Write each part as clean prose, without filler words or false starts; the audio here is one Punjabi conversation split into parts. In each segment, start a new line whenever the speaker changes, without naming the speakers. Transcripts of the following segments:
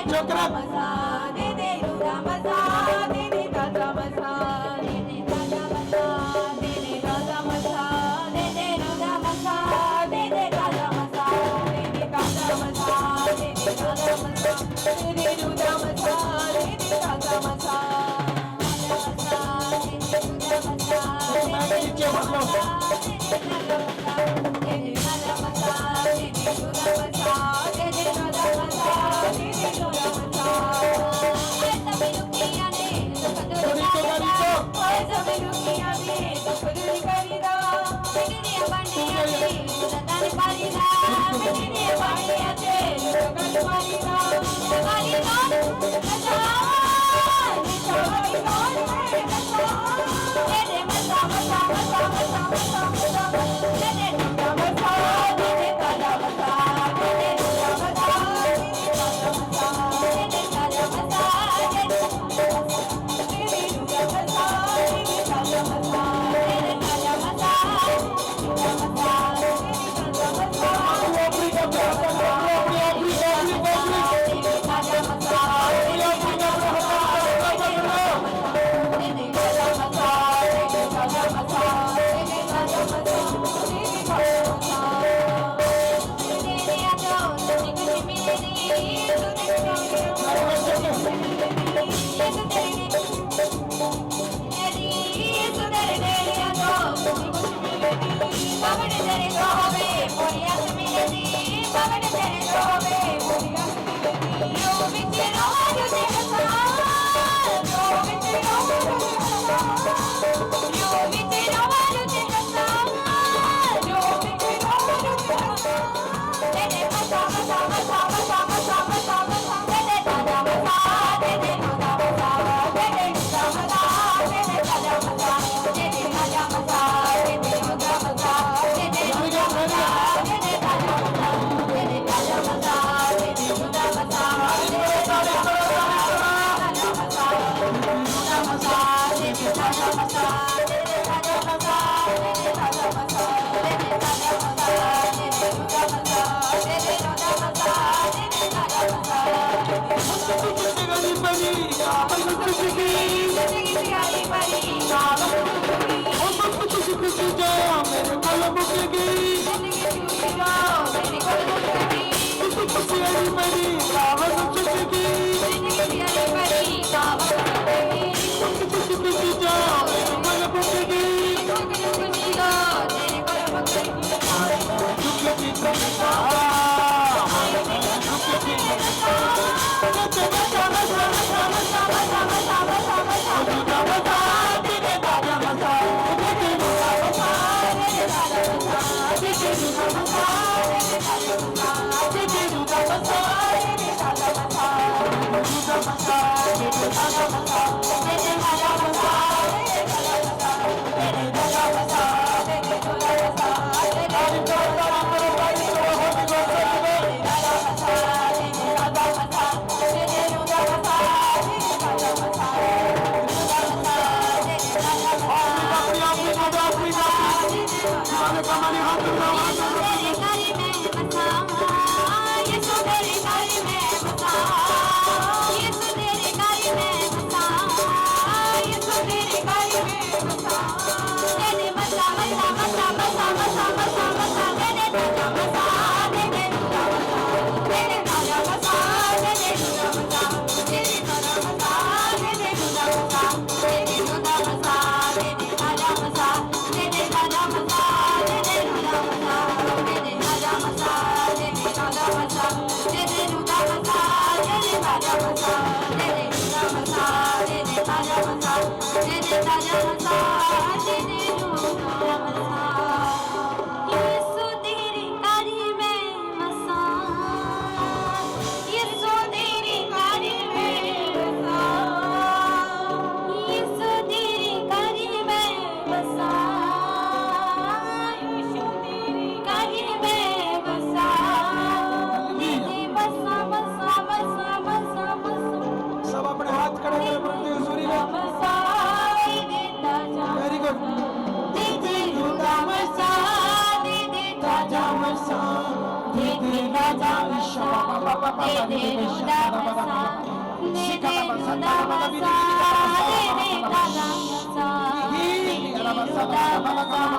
Chokra.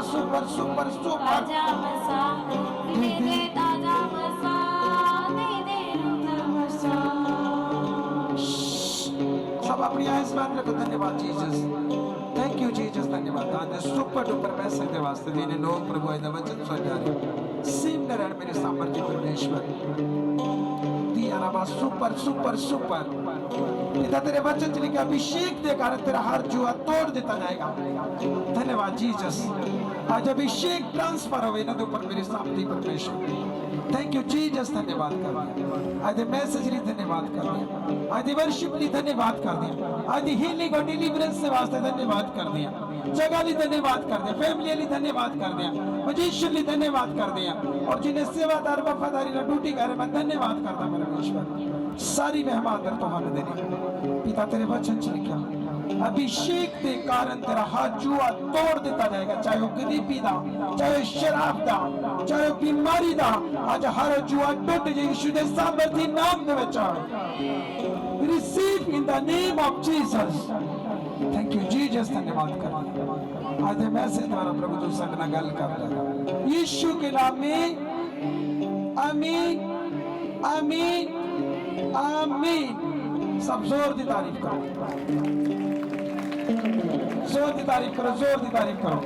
सुपर सुपर सुपर सब अपनी आइज़ बंद रखो। धन्यवाद जीसस, थैंक यू जीसस, धन्यवाद। सुपर डुपर पैसे के वास्ते मेरे लोग प्रभु आज दा वचन सुन जा रहे सीमने रहन मेरे सामर्थ्य परमेश्वर दिया रबा। सुपर सुपर सुपर पिता तेरे वचन च लिखा अभिषेक दे कारण तेरा हर जुआ तोड़ दिया जाएगा। धन्यवाद जीसस, आज अभिषेक ट्रांसफर हो ना ऊपर मेरे सामर्थ्य परमेश्वर। थैंक यू जीसस, धन्यवाद कर दिया। आज मैसेज लिए धन्यवाद कर दिया, आज वर्शिप लिए धन्यवाद कर दिया, आज हीलिंग और डिलीवरेंस से वास्ते धन्यवाद कर दिया, जगह लिए धन्यवाद कर दिया, फैमिली लिए धन्यवाद कर दिया, पोजीशन लिए धन्यवाद कर दिया, और जिन्हें सेवादार वफादारी ना ड्यूटी करे मैं धन्यवाद करता परमेश्वर। सारी मेहमान दर तुहानू देनी पिता तेरे वचन च लिखा अभिषेक के कारण तेरा हाथ जुआ तोड़ दिता जाएगा, चाहे वो गरीबी दा, चाहे शराब दा, चाहे बीमारी दा। आज हर जुआ टूट जाए यीशु दे सामर्थी नाम दे विच। Receive in the name of Jesus. Thank you Jesus, धन्यवाद कर। आज मैसेज द्वारा प्रभु तू संग ना गल कर यीशु के नाम में आमीन आमीन आमीन। सब जोर दी तारीफ करो, जोर दी तारीफ करो, जोर दी तारीफ करो।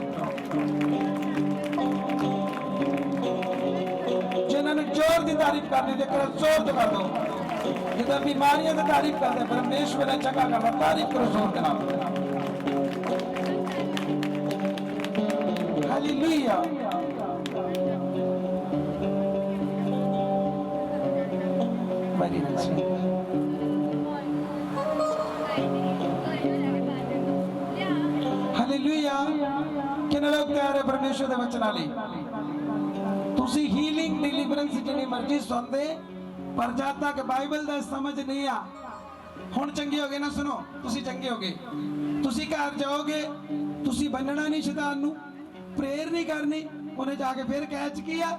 जिन्होंने जोर दी तारीफ करनी है जोर तो कर दो। जितना बीमारियां की तारीफ करते परमेश्वर ने जगह करना, तारीफ करो जोर के नाम। हालेलुया। Very nice. हालेलुया। किन्ने लोग तैयार है परमेश्वर के वचन वाले? तुसी हीलिंग डिलीवरेंस जिन्नी मर्जी सुनते पर जब तक बाइबल का समझ नहीं आ हुण चंगे हो गए ना। सुनो, तुसी चंगे हो गए, तुसी घर जाओगे, तुसी बनना नहीं शैतान नू, प्रेयर नहीं करनी, उन्हें जाके फिर कैच किया,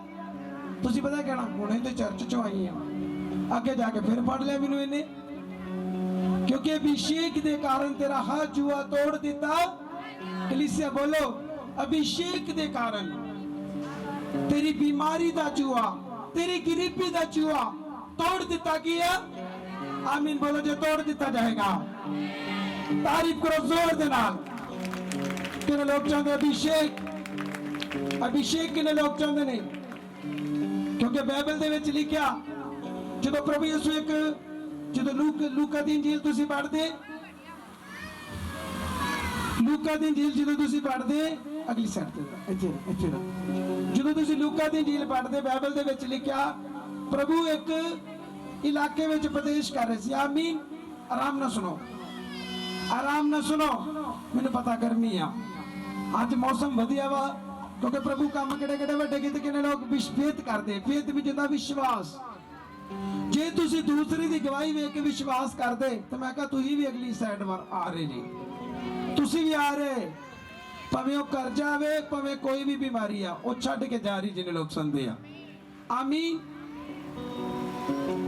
तुसी पता कहना हुणे तो चर्च चो आई हां, अगे जाके फिर फड़ लिया मैनू इन्हें, क्योंकि अभिषेक के कारण तेरा हाथ जुआ तोड़ दिता। कलीसिया बोलो, अभिषेक के कारण तेरी बीमारी दा जुआ, तेरी गरीबी दा जुआ तोड़ दिता गया। आमीन बोलो, जो तोड़ दिता जाएगा। तारीफ करो जोर दे नाल। किन्ने लोग चाहते अभिषेक? अभिषेक किन्ने लोग चाहते ने? क्योंकि बाइबल दे विच लिखिया जो प्रभु यीशु एक जो लूका दी इंजील तुसी पढ़दे, लूका दी इंजील जो तुसी पढ़दे, अगली साइड ते इथे इथे जो तुसी लूका दी इंजील पढ़दे, बाइबल दे विच लिखिया प्रभु एक इलाके में उपदेश कर रहे थे। आमीन। आराम ना सुनो, आराम ना सुनो। मैंने पता गर्मी आ, आज मौसम वधिया वा, क्योंकि प्रभु काम केड़े केड़े वड्डे कीते। किन्ने लोग फेथ करते, फेथ विच हुंदा विश्वास। जे तुसी दूसरे दी गवाही वेख के विश्वास करदे तो मैं कहा तुसी भी अगली साइड पर आ रहे जी, तुसी भी आ रहे। भावें वो कर्जा आवे, भावें कोई भी बीमारी आ, वो छड्ड के जा रही जिन्हें लोग सुनते आ। आमीन।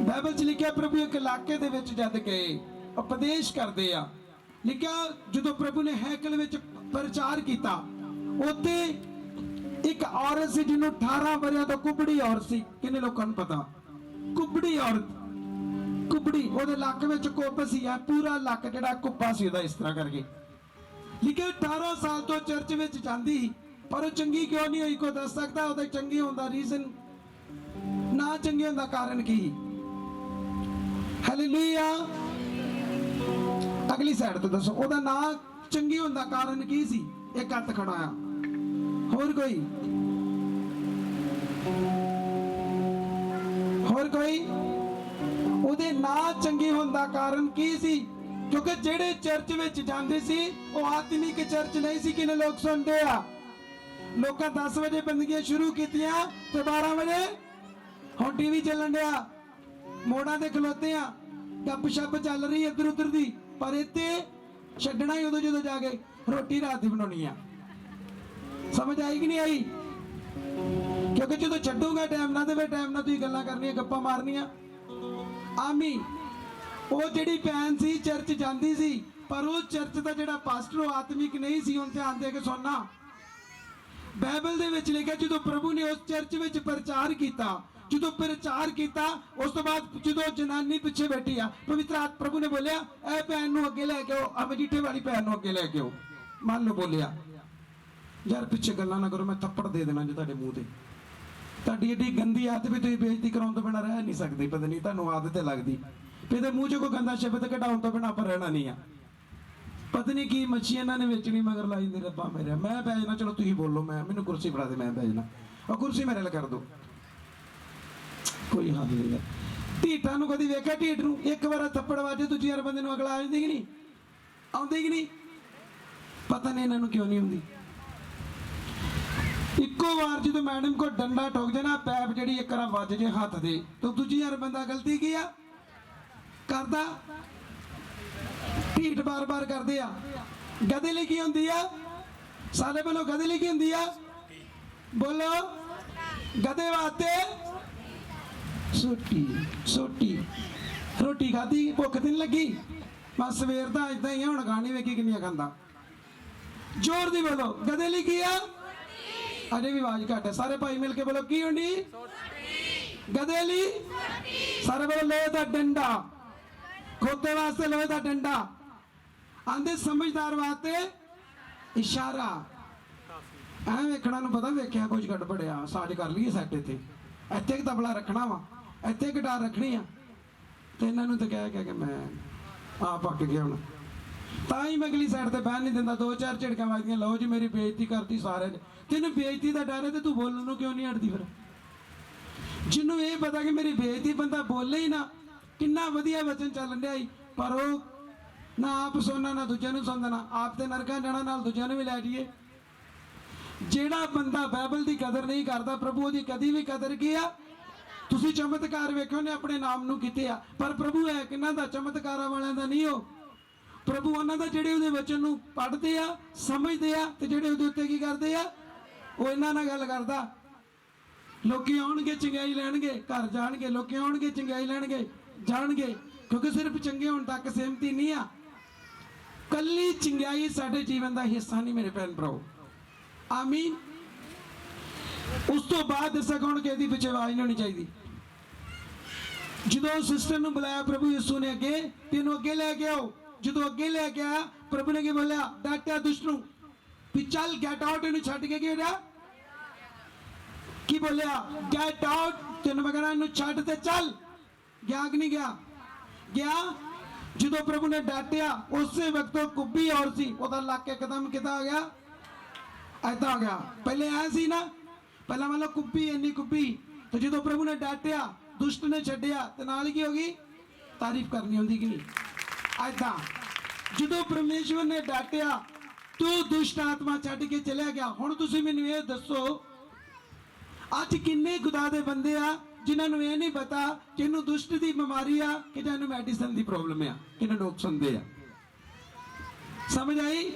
बाइबल च लिखा प्रभु एक इलाके दे विच जद गए उपदेश करते आ, लिखा जो प्रभु ने हैकल विच प्रचार किया, उत्थे एक औरत सी जिन्हों 18 वरियां तो कुबड़ी औरत सी। किन्ने लोगों को पता? कुबड़ी औरत, कुबड़ी ओदे लक विच कुब सी, पूरा लक जिहड़ा कुब्बा सी ओदा, इस तरह करके लिखा 18 साल तो चर्च विच जांदी, पर वो चंगी क्यों नहीं हुई? कोई दस सकदा ओदा चंगी होंदा रीजन? ना चंगे होंदा कारण की? हालेलुया। अगली साइड तो दसो ओदा ना चंगी होंदा कारण की सी? एक हत्थ खड़ाया, होर कोई? होर कोई? ओदे ना चंगी होंदा कारण की सी? क्योंकि जेड़े चर्च विच जांदे सी वो आत्मिक चर्च नहीं सी। किन्ने लोग सुनते आ? लोकां 10 बजे बंदियां शुरू कीतियां ते 12 बजे हुण टीवी चलन दिया, मोड़ां ते खलोते आ, गपशप चल रही इधर उधर दी, पर इत्थे छड्डना ही उदों जदों जाके रोटी रात दी बनाउणी आ। समझ आई कि नहीं आई? क्योंकि जो छड्डूंगा टाइम ना देवे, टाइम ना तुसीं गल्लां करनियां, गप्पां मारनियां,
ਆਮੀ ਉਹ ਜਿਹੜੀ ਭੈਣ ਸੀ ਚਰਚ ਜਾਂਦੀ ਸੀ ਪਰ ਉਹ ਚਰਚ ਦਾ ਜਿਹੜਾ ਪਾਸਟਰ ਉਹ ਆਤਮਿਕ ਨਹੀਂ ਸੀ। ਹੁਣ ਧਿਆਨ ਦੇ ਕੇ ਸੁਣਨਾ, ਬਾਈਬਲ ਦੇ ਵਿੱਚ ਲਿਖਿਆ ਜਦੋਂ ਪ੍ਰਭੂ ਨੇ ਉਸ ਚਰਚ ਵਿੱਚ ਪ੍ਰਚਾਰ ਕੀਤਾ, ਜਦੋਂ ਪ੍ਰਚਾਰ ਕੀਤਾ ਉਸ ਤੋਂ ਬਾਅਦ ਜਦੋਂ ਜਨਾਨੀ ਪਿੱਛੇ ਬੈਠੀ ਆ, ਪਵਿੱਤਰ ਆਤਮਾ ਪ੍ਰਭੂ ਨੇ ਬੋਲਿਆ ਇਹ ਭੈਣ ਨੂੰ ਅੱਗੇ ਲੈ ਕੇ ਆਓ, ਆ ਮਜੀਠੇ ਵਾਲੀ ਭੈਣ ਨੂੰ ਅੱਗੇ ਲੈ ਕੇ ਆਓ। ਮੰਨ ਲਓ ਬੋਲਿਆ ਯਾਰ ਪਿੱਛੇ ਗੱਲਾਂ ਨਾ ਕਰੋ, ਮੈਂ ਥੱਪੜ ਦੇ ਦੇਣਾ ਜੇ ਤੁਹਾਡੇ ਮੂੰਹ ਤੇ। ਤੁਹਾਡੀ ਏਡੀ ਗੰਦੀ ਆਦਤ ਵੀ ਤੁਸੀਂ ਬੇਇੱਜ਼ਤੀ ਕਰਾਉਣ ਤੋਂ ਬਿਨਾਂ ਰਹਿ ਨਹੀਂ ਸਕਦੇ। ਪਤਾ ਨਹੀਂ ਤੁਹਾਨੂੰ ਆਦਤ ਲੱਗਦੀ ਵੀ ਇਹਦੇ ਮੂੰਹ 'ਚੋਂ ਕੋਈ ਗੰਦਾ ਸ਼ਬਦ ਕਢਾਉਣ ਤੋਂ ਬਿਨਾਂ ਆਪਾਂ ਰਹਿਣਾ ਨਹੀਂ ਆ। ਪਤਾ ਨਹੀਂ ਕੀ ਮੱਛੀ ਇਹਨਾਂ ਨੇ ਵੇਚਣੀ ਮਗਰ ਲਾਈ ਦੇ ਰੱਬਾ ਮੇਰਾ। ਮੈਂ ਬਹਿ ਜਾਣਾ, ਚਲੋ ਤੁਸੀਂ ਬੋਲੋ, ਮੈਂ ਮੈਨੂੰ ਕੁਰਸੀ ਫੜਾ ਦੇ, ਮੈਂ ਬਹਿ ਜਾਣਾ। ਉਹ ਕੁਰਸੀ ਮੇਰੇ ਨਾਲ ਕਰ ਦਿਓ, ਕੋਈ ਹੱਲ ਨਹੀਂ। ਢੀਠਾਂ ਨੂੰ ਕਦੀ ਵੇਖਿਆ? ਢੀਠ ਨੂੰ ਇੱਕ ਵਾਰ ਥੱਪੜ ਵਾਜੇ ਦੂਜੀ ਵਾਰ ਬੰਦੇ ਨੂੰ ਅਗਲਾ ਆ ਜਾਂਦੀ ਕਿ ਨਹੀਂ? ਆਉਂਦੀ ਕਿ ਨਹੀਂ? ਪਤਾ ਨਹੀਂ ਇਹਨਾਂ ਨੂੰ ਕਿਉਂ ਨਹੀਂ ਹੁੰਦੀ। ਇੱਕੋ ਵਾਰ ਜਦੋਂ ਮੈਡਮ ਕੋ ਡੰਡਾ ਠੋਕ ਜਾਣਾ, ਪੈਪ ਜਿਹੜੀ ਇੱਕ ਵਾਰ ਵੱਜ ਜੇ ਹੱਥ ਦੇ, ਤਾਂ ਦੂਜੀ ਵਾਰ ਬੰਦਾ ਗਲਤੀ ਕੀ ਆ ਕਰਦਾ? ਢੀਠ ਬਾਰ-ਬਾਰ ਕਰਦੇ ਆ। ਗਧੇ ਲਈ ਕੀ ਹੁੰਦੀ ਆ? ਸਾਰੇ ਬੋਲੋ, ਗਧੇ ਲਈ ਕੀ ਹੁੰਦੀ ਆ? ਬੋਲੋ, ਗਧੇ ਵਾਸਤੇ ਸੋਟੀ। ਸੋਟੀ ਰੋਟੀ ਖਾਧੀ, ਭੁੱਖ ਤੇ ਨਹੀਂ ਲੱਗੀ? ਬਸ ਸਵੇਰ ਦਾ ਇਦਾਂ ਹੀ ਆ, ਹੁਣ ਖਾਣੀ ਵੇਖੀ ਕਿੰਨੀਆਂ ਖਾਂਦਾ। ਜ਼ੋਰ ਦੀ ਬੋਲੋ, ਗਧੇ ਲਈ ਕੀ ਆ? ਅਜੇ ਵੀ ਆਵਾਜ਼ ਘੱਟ ਹੈ। ਸਾਰੇ ਭਾਈ ਮਿਲ ਕੇ ਬੋਲੋ, ਕੀ ਹੁੰਦੀ? ਗਧੇ ਲਈ ਸਾਰੇ ਬੋਲੋ, ਲੋਹੇ ਦਾ ਡੰਡਾ। ਖੋਤੇ ਵਾਸਤੇ ਲੋਹੇ ਦਾ ਡੰਡਾ, ਆਂਦੇ ਸਮਝਦਾਰ ਵਾਸਤੇ ਇਸ਼ਾਰਾ। ਐ ਵੇਖਣਾ ਨੂੰ ਪਤਾ ਵੇਖਿਆ ਕੁਝ ਗੜਬੜਿਆ, ਸਾਜ ਕਰ ਲਈਏ ਸੈੱਟ। ਇੱਥੇ ਤਬਲਾ ਰੱਖਣਾ ਵਾ, ਇੱਥੇ ਗਿਟਾਰ ਰੱਖਣੀ ਆ, ਤੇ ਇਹਨਾਂ ਨੂੰ ਤਾਂ ਕਹਿ ਕੇ ਮੈਂ ਆ ਪੱਕ ਗਿਆ ਹੁਣ। ਤਾਂ ਹੀ ਮੈਂ ਅਗਲੀ ਸਾਈਡ ਤੇ ਬਹਿਣ ਨਹੀਂ ਦਿੰਦਾ। ਦੋ ਚਾਰ ਝਿੜਕਾਂ ਵੱਜਦੀਆਂ, ਲਓ ਜੀ ਮੇਰੀ ਬੇਇੱਜ਼ਤੀ ਕਰਤੀ ਸਾਰਿਆਂ ਨੇ। ਤੈਨੂੰ ਬੇਇੱਜ਼ਤੀ ਦਾ ਡਰ ਹੈ ਤੇ ਤੂੰ ਬੋਲਣ ਨੂੰ ਕਿਉਂ ਨਹੀਂ ਹਟਦੀ? ਫਿਰ ਜਿਹਨੂੰ ਇਹ ਪਤਾ ਕਿ ਮੇਰੀ ਬੇਇੱਜ਼ਤੀ, ਬੰਦਾ ਬੋਲੇ ਹੀ ਨਾ। ਕਿੰਨਾ ਵਧੀਆ ਵਚਨ ਚੱਲਣ ਡਿਆ ਸੀ, ਪਰ ਉਹ ਨਾ ਆਪ ਸੁਣਨਾ ਨਾ ਦੂਜਿਆਂ ਨੂੰ ਸੁਣਨਾ। ਆਪ ਤੇ ਨਰਕਾਂ ਜਾਣਾ, ਨਾਲ ਦੂਜਿਆਂ ਨੂੰ ਵੀ ਲੈ ਜਾਈਏ। ਜਿਹੜਾ ਬੰਦਾ ਬਾਈਬਲ ਦੀ ਕਦਰ ਨਹੀਂ ਕਰਦਾ, ਪ੍ਰਭੂ ਦੀ ਕਦੀ ਵੀ ਕਦਰ ਕੀ ਆ? ਤੁਸੀਂ ਚਮਤਕਾਰ ਵੇਖਿਓ ਨੇ ਆਪਣੇ ਨਾਮ ਨੂੰ ਕੀਤੇ ਆ, ਪਰ ਪ੍ਰਭੂ ਹੈ ਕਿੰਨਾ ਦਾ? ਚਮਤਕਾਰਾਂ ਵਾਲਿਆਂ ਦਾ ਨਹੀਂ। ਉਹ ਪ੍ਰਭੂ ਉਹਨਾਂ ਦਾ ਜਿਹੜੇ ਉਹਦੇ ਵਚਨ ਨੂੰ ਪੜ੍ਹਦੇ ਆ, ਸਮਝਦੇ ਆ, ਤੇ ਜਿਹੜੇ ਉਹਦੇ ਉੱਤੇ ਕੀ ਕਰਦੇ ਆ, ਉਹ ਇਹਨਾਂ ਨਾਲ ਗੱਲ ਕਰਦਾ। ਲੋਕੀ ਆਉਣਗੇ ਚੰਗਿਆਈ ਲੈਣਗੇ, ਘਰ ਜਾਣਗੇ। ਲੋਕੀ ਆਉਣਗੇ ਚੰਗਿਆਈ ਲੈਣਗੇ, ਜਾਣਗੇ। ਕਿਉਂਕਿ ਸਿਰਫ ਚੰਗੇ ਹੋਣ ਤੱਕ ਸਹਿਮਤੀ ਨਹੀਂ ਆ। ਕੱਲੀ ਚੰਗਿਆਈ ਸਾਡੇ ਜੀਵਨ ਦਾ ਹਿੱਸਾ ਨਹੀਂ ਮੇਰੇ ਭੈਣ ਭਰਾਓ। ਆਮੀਨ। ਉਸ ਤੋਂ ਬਾਅਦ ਦੱਸਿਆ ਕੌਣ ਕਿਸੇ ਪਿੱਛੇ ਆਵਾਜ਼ ਨਹੀਂ ਹੋਣੀ ਚਾਹੀਦੀ। ਜਦੋਂ ਸਿਸਟਰ ਨੂੰ ਬੁਲਾਇਆ ਪ੍ਰਭੂ ਯਿਸੂ ਨੇ ਅੱਗੇ, ਤੈਨੂੰ ਅੱਗੇ ਲੈ ਕੇ ਆਓ। ਜਦੋਂ ਅੱਗੇ ਲੈ ਕੇ ਆਇਆ, ਪ੍ਰਭੂ ਨੇ ਕੀ ਬੋਲਿਆ? ਡਾਂਟਿਆ ਦੁਸ਼ਟ ਨੂੰ ਵੀ ਚੱਲ ਗੈਟ ਆਊਟ। ਇਹਨੂੰ ਛੱਡ ਕੇ ਕੀ ਹੋ ਰਿਹਾ? ਕੀ ਬੋਲਿਆ? Get out. ਤੈਨੂੰ ਮੈਂ ਕਹਿੰਦਾ ਇਹਨੂੰ ਛੱਡ ਤੇ ਚੱਲ। ਗਿਆ ਕਿ ਨਹੀਂ ਗਿਆ? ਗਿਆ। ਜਦੋਂ ਪ੍ਰਭੂ ਨੇ ਡਾਂਟਿਆ, ਉਸੇ ਵਕਤ ਉਹ ਕੁੱਬੀ ਔਰ ਸੀ, ਉਹਦਾ ਲੱਕ ਇੱਕਦਮ ਕਿੱਦਾਂ ਆ ਗਿਆ? ਏਦਾਂ ਆ ਗਿਆ। ਪਹਿਲੇ ਐ ਸੀ ਨਾ, ਪਹਿਲਾਂ ਮਤਲਬ ਕੁੱਬੀ, ਇੰਨੀ ਕੁੱਬੀ। ਤੇ ਜਦੋਂ ਪ੍ਰਭੂ ਨੇ ਡਾਂਟਿਆ, ਦੁਸ਼ਟ ਨੇ ਛੱਡਿਆ, ਤੇ ਨਾਲ ਹੀ ਕੀ ਹੋ ਗਈ? ਤਾਰੀਫ ਕਰਨੀ ਹੁੰਦੀ ਕਿ ਨਹੀਂ? ਏਦਾਂ ਜਦੋਂ ਪਰਮੇਸ਼ਵਰ ਨੇ ਡਾਂਟਿਆ, ਤੂੰ ਦੁਸ਼ਟ ਆਤਮਾ ਛੱਡ ਕੇ ਚਲਿਆ ਗਿਆ। ਹੁਣ ਤੁਸੀਂ ਮੈਨੂੰ ਇਹ ਦੱਸੋ, ਅੱਜ ਕਿੰਨੇ ਖੁਦਾ ਦੇ ਬੰਦੇ ਆ ਜਿਨ੍ਹਾਂ ਨੂੰ ਇਹ ਨਹੀਂ ਪਤਾ ਕਿ ਇਹਨੂੰ ਦੁਸ਼ਟ ਦੀ ਬਿਮਾਰੀ ਆ ਕਿ ਜਾਂ ਇਹਨੂੰ ਮੈਡੀਸਨ ਦੀ ਪ੍ਰੋਬਲਮ ਆ? ਕਿੰਨੇ ਲੋਕ ਸੁਣਦੇ ਆ? ਸਮਝ ਆਈ?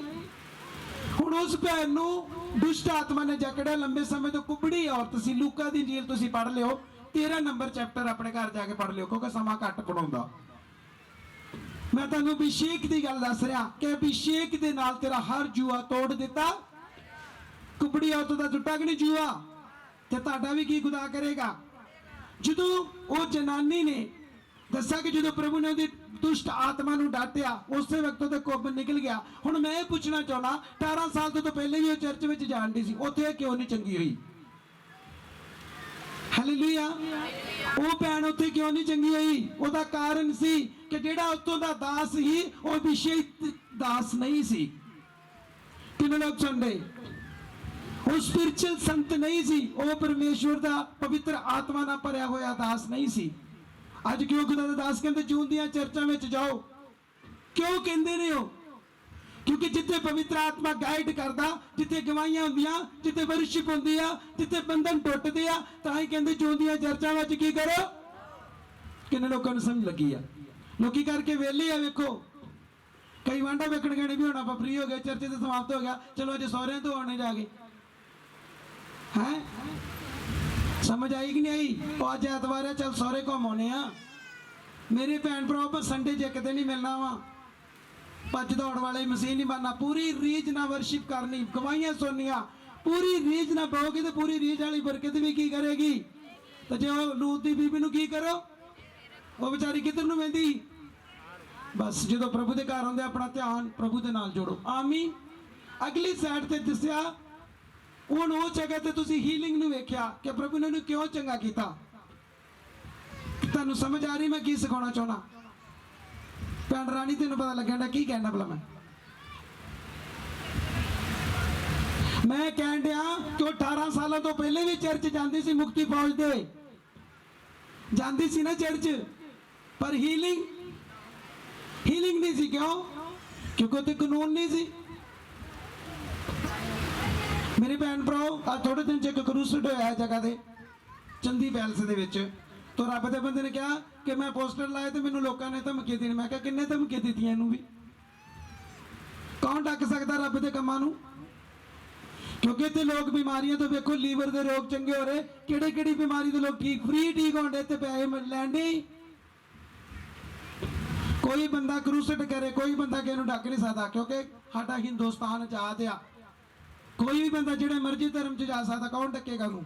ਹੁਣ ਉਸ ਭੈਣ ਨੂੰ ਦੁਸ਼ਟ ਆਤਮਾ ਨੇ ਜਕੜਿਆ। ਲੰਬੇ ਸਮੇਂ ਤੋਂ ਕੁਬੜੀ ਔਰਤ ਸੀ। ਲੂਕਾ ਦੀ ਇੰਜੀਲ ਤੁਸੀਂ ਪੜ੍ਹ ਲਿਓ, 13 ਨੰਬਰ ਚੈਪਟਰ ਆਪਣੇ ਘਰ ਜਾ ਕੇ ਪੜ੍ਹ ਲਿਓ, ਕਿਉਂਕਿ ਸਮਾਂ ਘੱਟ ਪੜਾਉਂਦਾ। ਮੈਂ ਤੁਹਾਨੂੰ ਅਭਿਸ਼ੇਕ ਦੀ ਗੱਲ ਦੱਸ ਰਿਹਾ ਕਿ ਅਭਿਸ਼ੇਕ ਦੇ ਨਾਲ ਤੇਰਾ ਹਰ ਜੂਆ ਤੋੜ ਦਿੱਤਾ। ਕੁਬੜੀ ਔਰਤ ਦਾ ਟੁੱਟਾ ਕਿ ਨਹੀਂ ਜੂਆ? ਤੇ ਤੁਹਾਡਾ ਵੀ ਕੀ ਖੁਦਾ ਕਰੇਗਾ? ਜਦੋਂ ਉਹ ਜਨਾਨੀ ਨੇ ਦੱਸਿਆ ਕਿ ਜਦੋਂ ਪ੍ਰਭੂ ਨੇ ਉਹਦੀ ਦੁਸ਼ਟ ਆਤਮਾ ਨੂੰ ਡਾਂਟਿਆ, ਉਸੇ ਵਕਤ ਉਹਦੇ ਕੋਪ ਨਿਕਲ ਗਿਆ। ਹੁਣ ਮੈਂ ਇਹ ਪੁੱਛਣਾ ਚਾਹੁੰਦਾ, 18 ਸਾਲ ਤੋਂ ਪਹਿਲੇ ਵੀ ਉਹ ਚਰਚ ਵਿੱਚ ਜਾਣਦੀ ਸੀ, ਉੱਥੇ ਕਿਉਂ ਨਹੀਂ ਚੰਗੀ ਹੋਈ? ਹਾਲੇਲੂਇਆ। ਉਹ ਭੈਣ ਉੱਥੇ ਕਿਉਂ ਨਹੀਂ ਚੰਗੀ ਹੋਈ? ਉਹਦਾ ਕਾਰਨ ਸੀ ਕਿ ਜਿਹੜਾ ਉੱਥੋਂ ਦਾ ਦਾਸ ਸੀ, ਉਹ ਅਭਿਸ਼ੇਕ ਦਾਸ ਨਹੀਂ ਸੀ। ਕਿੰਨੇ ਲੋਕ ਸੁਣਦੇ? ਉਹ ਸਪਿਰਚੁਅਲ ਸੰਤ ਨਹੀਂ ਸੀ। ਉਹ ਪਰਮੇਸ਼ਵਰ ਦਾ ਪਵਿੱਤਰ ਆਤਮਾ ਨਾਲ ਭਰਿਆ ਹੋਇਆ ਦਾਸ ਨਹੀਂ ਸੀ। ਅੱਜ ਕਿਉਂ ਖੁਦਾ ਦੇ ਦਾਸ ਕਹਿੰਦੇ ਜੂਨ ਦੀਆਂ ਚਰਚਾਂ ਵਿੱਚ ਜਾਓ? ਕਿਉਂ ਕਹਿੰਦੇ ਨੇ ਉਹ? ਕਿਉਂਕਿ ਜਿੱਥੇ ਪਵਿੱਤਰ ਆਤਮਾ ਗਾਈਡ ਕਰਦਾ, ਜਿੱਥੇ ਗਵਾਹੀਆਂ ਹੁੰਦੀਆਂ, ਜਿੱਥੇ ਵਰਸ਼ਿਪ ਹੁੰਦੀ ਆ, ਜਿੱਥੇ ਬੰਧਨ ਟੁੱਟਦੇ ਆ, ਤਾਂ ਹੀ ਕਹਿੰਦੇ ਜੂਨ ਦੀਆਂ ਚਰਚਾਂ ਵਿੱਚ ਕੀ ਕਰੋ। ਕਿੰਨੇ ਲੋਕਾਂ ਨੂੰ ਸਮਝ ਲੱਗੀ ਆ? ਲੋਕੀ ਕਰਕੇ ਵਿਹਲੇ ਆ। ਵੇਖੋ, ਕਈ ਵਾਂਡਾ ਵੇਖਣ ਗਏ ਵੀ ਹੁਣ ਆਪਾਂ ਫ੍ਰੀ ਹੋ ਗਏ, ਚਰਚ ਤੇ ਸਮਾਪਤ ਹੋ ਗਿਆ, ਚਲੋ ਅੱਜ ਸਹੁਰਿਆਂ ਤੋਂ ਆਉਣੇ ਜਾ ਕੇ। ਹੈ ਸਮਝ ਆਈ ਕਿ ਨਹੀਂ ਆਈ? ਉਹ ਅੱਜ ਐਤਵਾਰ ਹੈ, ਚੱਲ ਸਹੁਰੇ ਘੁੰਮ ਆਉਣੇ ਆ। मेरे भैन भरा पर संडे च एक दिन ही मिलना वा भज दौड़ वाले मसीह नहीं बनना पूरी रीझ ना वर्शिप करनी गवाहियां सुननिया पूरी रीझ ना पाओगे तो पूरी रीझ वाली बरकत भी की करेगी तो जो लूत की बीबी नूं की करो वो बेचारी किधर नूं वेंदी बस जो प्रभु के घर आते अपना ध्यान प्रभु के नाल जोड़ो आमीन अगली साइड ते दस्या हुण उस जगह ते तुसीं हीलिंग नूं वेख्या कि प्रभु ने उन्हें क्यों चंगा कीता तुहानूं समझ आ रही मैं की सिखाना चाहना भैन रानी तेन पता लगन की कहना भला मैं कह दिया कि 18 सालों तो पहले भी चर्च जाती सी मुक्ति फौज दे जाती सी ना चर्च पर हीलिंग नहीं सी क्यों क्योंकि उत्ते कानून नहीं सी मेरे भैन भराओ आज थोड़े दिन च एक क्रूसड होया जगह दे चंदी पैलस दे विच तो रब दे बंदे ने कहा कि मैं पोस्टर लाए तो मैनू लोगों ने धमकी दी मैं कहा किन्ने धमकी दी इनू भी कौन ढक सकता रब के कामां नू क्योंकि इतने लोग बीमारियां तो देखो लीवर के रोग चंगे हो रहे किहड़ी बीमारी के लोग ठीक फ्री ठीक होंगे ते पैसे लैंदे कोई बंदा क्रूसड करे कोई बंदा किसी ढक नहीं सकता क्योंकि साडा हिंदुस्तान आजाद आ कोई भी बंदा जिहड़े मर्जी धर्म च जा सकता कौन ढकेगा नू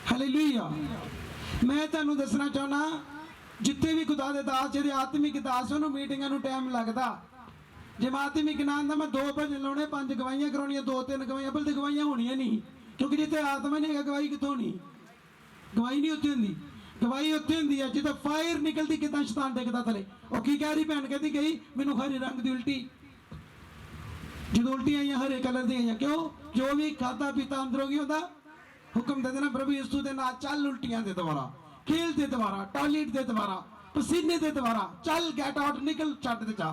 हालेलुया मैं तुहानू दसना चाहना जिथे भी खुदा दे दास जिहड़े आत्मिक दास उन्होंने मीटिंगां नू टाइम लगदा जे मैं आत्मिक ना आंदा मैं 2 भजन लाने 5 गवाहियां कराउणियां 2-3 गवाहियां बल्कि गवाहियां होणियां नहीं क्योंकि जिथे आत्मा नहीं है गवाही कितों होनी गवाही नहीं उत्थे हुंदी गवाही उत्थे हुंदी है जिथे फायर निकलती किदां शैतान डिगदा थले ओ की कह रही भैन कहती गई मैनू हरे रंग दी उल्टी जो उल्टी आईयां हरे कलर दी आईयां क्यों जो भी खाता पीता अंदरों की होता हुक्म दे देना प्रभु यीशु दे नाल चल उल्टियां दे द्वारा खेल दे द्वारा टॉयलेट दे द्वारा पसीने दे द्वारा चल गेट आउट निकल छट दे जा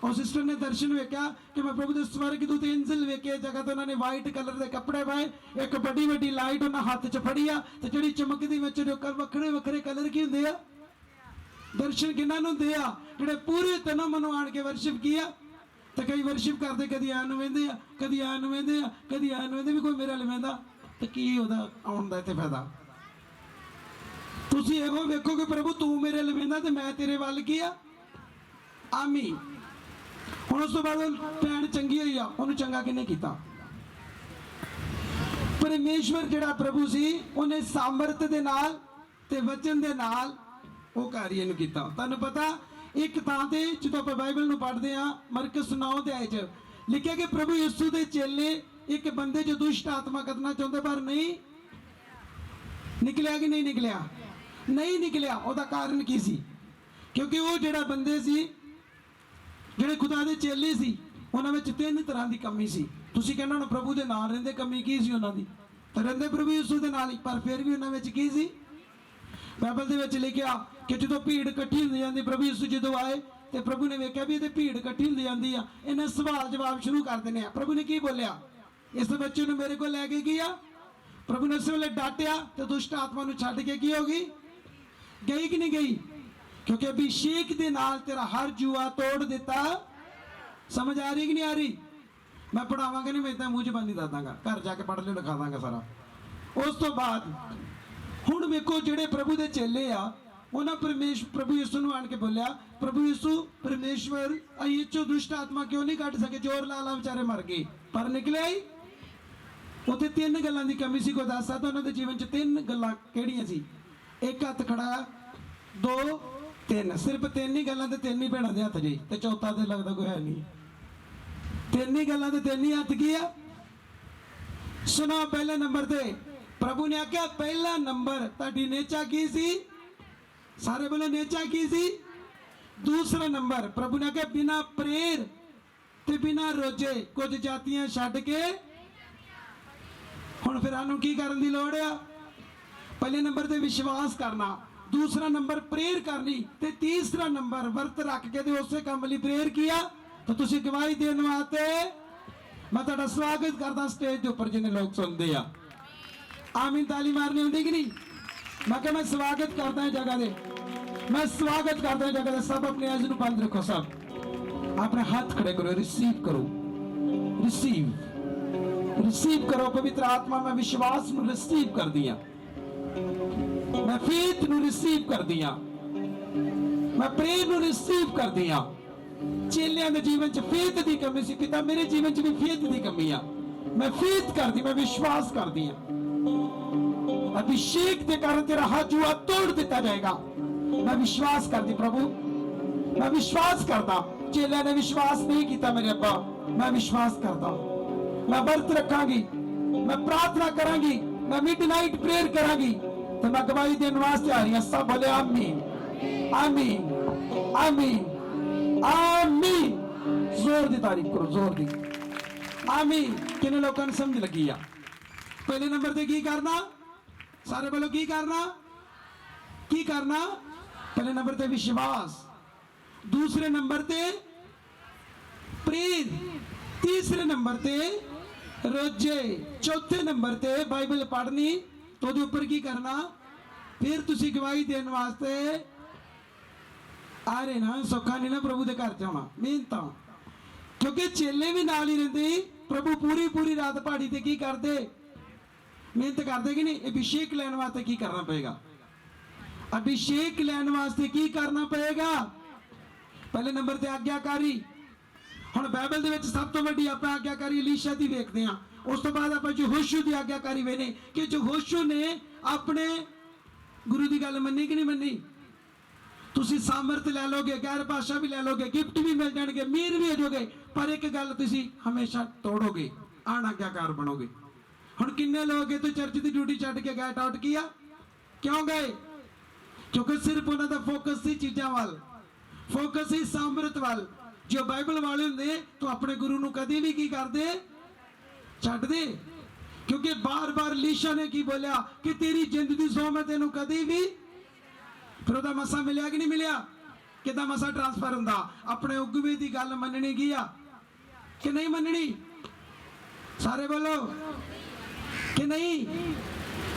और सिस्टर ने दर्शन वेख्या कि मैं प्रभु दे स्वर्गदूत एंजल वेखे जगह तो उन्होंने वाइट कलर के कपड़े पाए एक बड़ी बड़ी लाइट उन्हें हाथ च फड़ी आ ते जिहड़ी चमकदी विच वखरे वखरे कलर की हुंदे आ दर्शन किन्हां नूं हुंदे आ जिहड़े पूरे तनों मनों आण के वर्शिप किया तो कई वर्शिप करते कदी आन वेंदे आ कदी आन वेंदे आ कदी आन वेंदे भी कोई मेरे अल वेंदा तो की ओहदा आउण दा इत्थे फायदा तुसीं इहो वेखो कि प्रभु तू मेरे अल वेंदा ते मैं तेरे वल की आ आमीन हुण उस तो बाद भैन चंगी होई आ उहनूं चंगा किहने कीता परमेश्वर जिहड़ा प्रभु सी उहने सामर्थ दे नाल ते वचन दे नाल वो कार्य नूं कीता तुहानूं पता एक थां ते ਜਦੋਂ ਆਪਾਂ ਬਾਈਬਲ ਨੂੰ ਪੜ੍ਹਦੇ ਆ ਮਰਕਸ 9 ਅਧਿਆਇ 'ਚ ਲਿਖਿਆ ਕਿ ਪ੍ਰਭੂ ਯਿਸੂ ਦੇ ਚੇਲੇ ਇੱਕ ਬੰਦੇ ਜੋ ਦੁਸ਼ਟ ਆਤਮਾ ਕੱਢਣਾ ਚਾਹੁੰਦੇ ਪਰ ਨਹੀਂ ਨਿਕਲਿਆ ਕਿ ਨਹੀਂ ਨਿਕਲਿਆ ਉਹਦਾ ਕਾਰਨ ਕੀ ਸੀ ਕਿਉਂਕਿ ਉਹ ਜਿਹੜਾ ਬੰਦੇ ਸੀ ਜਿਹੜੇ ਖੁਦਾ ਦੇ ਚੇਲੇ ਸੀ ਉਹਨਾਂ ਵਿੱਚ 3 ਤਰ੍ਹਾਂ ਦੀ ਕਮੀ ਸੀ ਤੁਸੀਂ ਕਹਿੰਦੇ ਹੋ ਪ੍ਰਭੂ ਦੇ ਨਾਲ ਰਹਿੰਦੇ ਕਮੀ ਕੀ ਸੀ ਉਹਨਾਂ ਦੀ ਤਾਂ ਰਹਿੰਦੇ ਪ੍ਰਭੂ ਯਿਸੂ ਦੇ ਨਾਲ ਹੀ ਪਰ ਫਿਰ ਵੀ ਉਹਨਾਂ ਵਿੱਚ ਕੀ ਸੀ ਬਾਈਬਲ ਦੇ ਵਿੱਚ ਲਿਖਿਆ कि जो भीड़ इकट्ठी होती जाती प्रभु यीशु जो आए तो प्रभु ने वेख्या भी ये भीड़ इकट्ठी होती जाती है इन्हें सवाल जवाब शुरू कर देने प्रभु ने की बोलिया इस बच्चे ने मेरे को लैके गया प्रभु ने उस वे डांटिया तो दुष्ट आत्मा छड्ड के की होगी गई कि नहीं गई क्योंकि अभिषेक के नाल तेरा हर जुआ तोड़ दिता समझ आ रही कि नहीं आ रही मैं पढ़ावांगा नहीं मैं इतना मूँह जबानी दस दांगा घर जाके पढ़ लियो लिखा दांगा सारा उस तो बाद हुण वेखो जिहड़े प्रभु के चेले आ उन्होंने प्रभु यीशु ने आन के बोलिया प्रभु यीशु परमेश्वर चो दुष्ट आत्मा क्यों नहीं कट सके जोर लाला बेचारे मर गए पर निकले ही उत्थे 3 गल्लां दी कमी सी कोई दस तो उन्होंने जीवन च 3 गल्लां किहड़ियां सी एक हथ खड़ा 2 3 सिर्फ 3 ही गल्लां ते 3 ही भैणां दे हथ जी ते चौथा ते लगदा कोई है नहीं 3 ही गल्लां ते 3 ही हथ की आ सुनो पहले नंबर ते प्रभु ने आख्या पहला नंबर तुहाडी नेचा की सी सारे बोलो नेचा की सी दूसरा नंबर प्रभु ने कहा बिना प्रेर ते बिना रोजे कुछ जातियां छड्ड के हुण फिर आनू की करन दी लोड़ आ पहले नंबर ते विश्वास करना दूसरा नंबर प्रेर करनी ते तीसरा नंबर वर्त रख के ते उसे काम लई प्रेर किया तो तुसीं गवाही देने वास्ते मैं तुहाडा स्वागत करदा स्टेज दे उपर जिन्ने लोग सुनदे आ आमीन ताली मारनी हुंदी कि नहीं मैं क्या मैं स्वागत करता हूं जगह दे मैं स्वागत करता हूं जगह दे सब अपने आज नूं बंद रखो सब अपने हाथ खड़े करो रिसीव करो पवित्र आत्मा में विश्वास नूं रिसीव कर दिया मैं फेथ नूं रिसीव कर दिया मैं प्रेयर ਨੂੰ ਰਿਸੀਵ ਕਰਦੀ ਆ। ਚੇਲਿਆਂ ਦੇ ਜੀਵਨ 'ਚ ਫੇਥ ਦੀ ਕਮੀ ਸੀ, ਪਿਤਾ ਮੇਰੇ ਜੀਵਨ 'ਚ ਵੀ ਫੇਥ ਦੀ ਕਮੀ ਆ। मैं फेथ करती, मैं विश्वास करती हूं अभिषेक के कारण तेरा हाथ जुआ तोड़ दिता जाएगा। मैं विश्वास करती प्रभु, मैं विश्वास करता। चेले ने विश्वास नहीं किया मेरे अब्बा, मैं विश्वास करता। मैं व्रत रखांगी, मैं प्रार्थना करांगी, मैं मिडनाइट प्रेयर करांगी, तो मैं गवाही देने वास्ते आ रही हूं। सब बोले आमीन आमीन आमीन आमीन। जोर दी तारीफ करो, जोर दी आमीन। किन्ने लोगों ने समझ लगी आ? पहले नंबर ते की करना, सारे बोलो की करना, की करना? पहले नंबर ते विश्वास, दूसरे नंबर ते प्रेर, तीसरे नंबर ते रोजे, चौथे नंबर ते बाइबल पढ़नी। तो ਉਹਦੇ ਉੱਪਰ ਕੀ करना? फिर तुसी गवाही देने वास्ते आ रहे ना। सौखा नहीं ना प्रभु के घर च आना, मेहनत, क्योंकि चेले भी नाल ही रहते। प्रभु पूरी पूरी रात पहाड़ी ते की करते? मेहनत करते कि नहीं? अभिषेक लैन वास्ते की करना पड़ेगा? अभिषेक लैन वास्ते की करना पड़ेगा? पहले नंबर ते आज्ञाकारी। हुण बाइबल दे विच सब तो वड्डी आपां आज्ञाकारी एलीशा दी वेखदे हां। उस तो बाद आपां यहोशू दी आज्ञाकारी वेने कि यहोशू ने अपने गुरु दी गल मन्नी कि नहीं मन्नी? तुसी सामर्थ लै लोगे, गैर भाषा भी लै लोगे, गिफ्ट भी मिल जाएंगे, अमीर भी हो जाओगे, पर एक गल तुसी हमेशा तोड़ोगे, अनाज्ञाकार बनोगे। हुण किन्ने लोग तो चर्च की ड्यूटी छड्ड के गैट आउट किया? क्यों गए? क्योंकि सिर्फ उन्हां दा फोकस सी चीज़ां वाल, फोकस सी सामर्थ वाल। जो बाइबल वाले हुंदे तो अपने गुरु नूं कदी भी की करदे? छड्ड दे। क्योंकि बार बार एलीशा ने की बोलिया कि तेरी जिंद दी सौं मैं तेनों कदी भी। फिर ਉਹਦਾ ਮਸਾ ਮਿਲਿਆ कि नहीं मिलिया? किदा मसा ट्रांसफर हुंदा? अपने उगवे की गल मननी की आ कि नहीं मननी? सारे बोलो कि नहीं?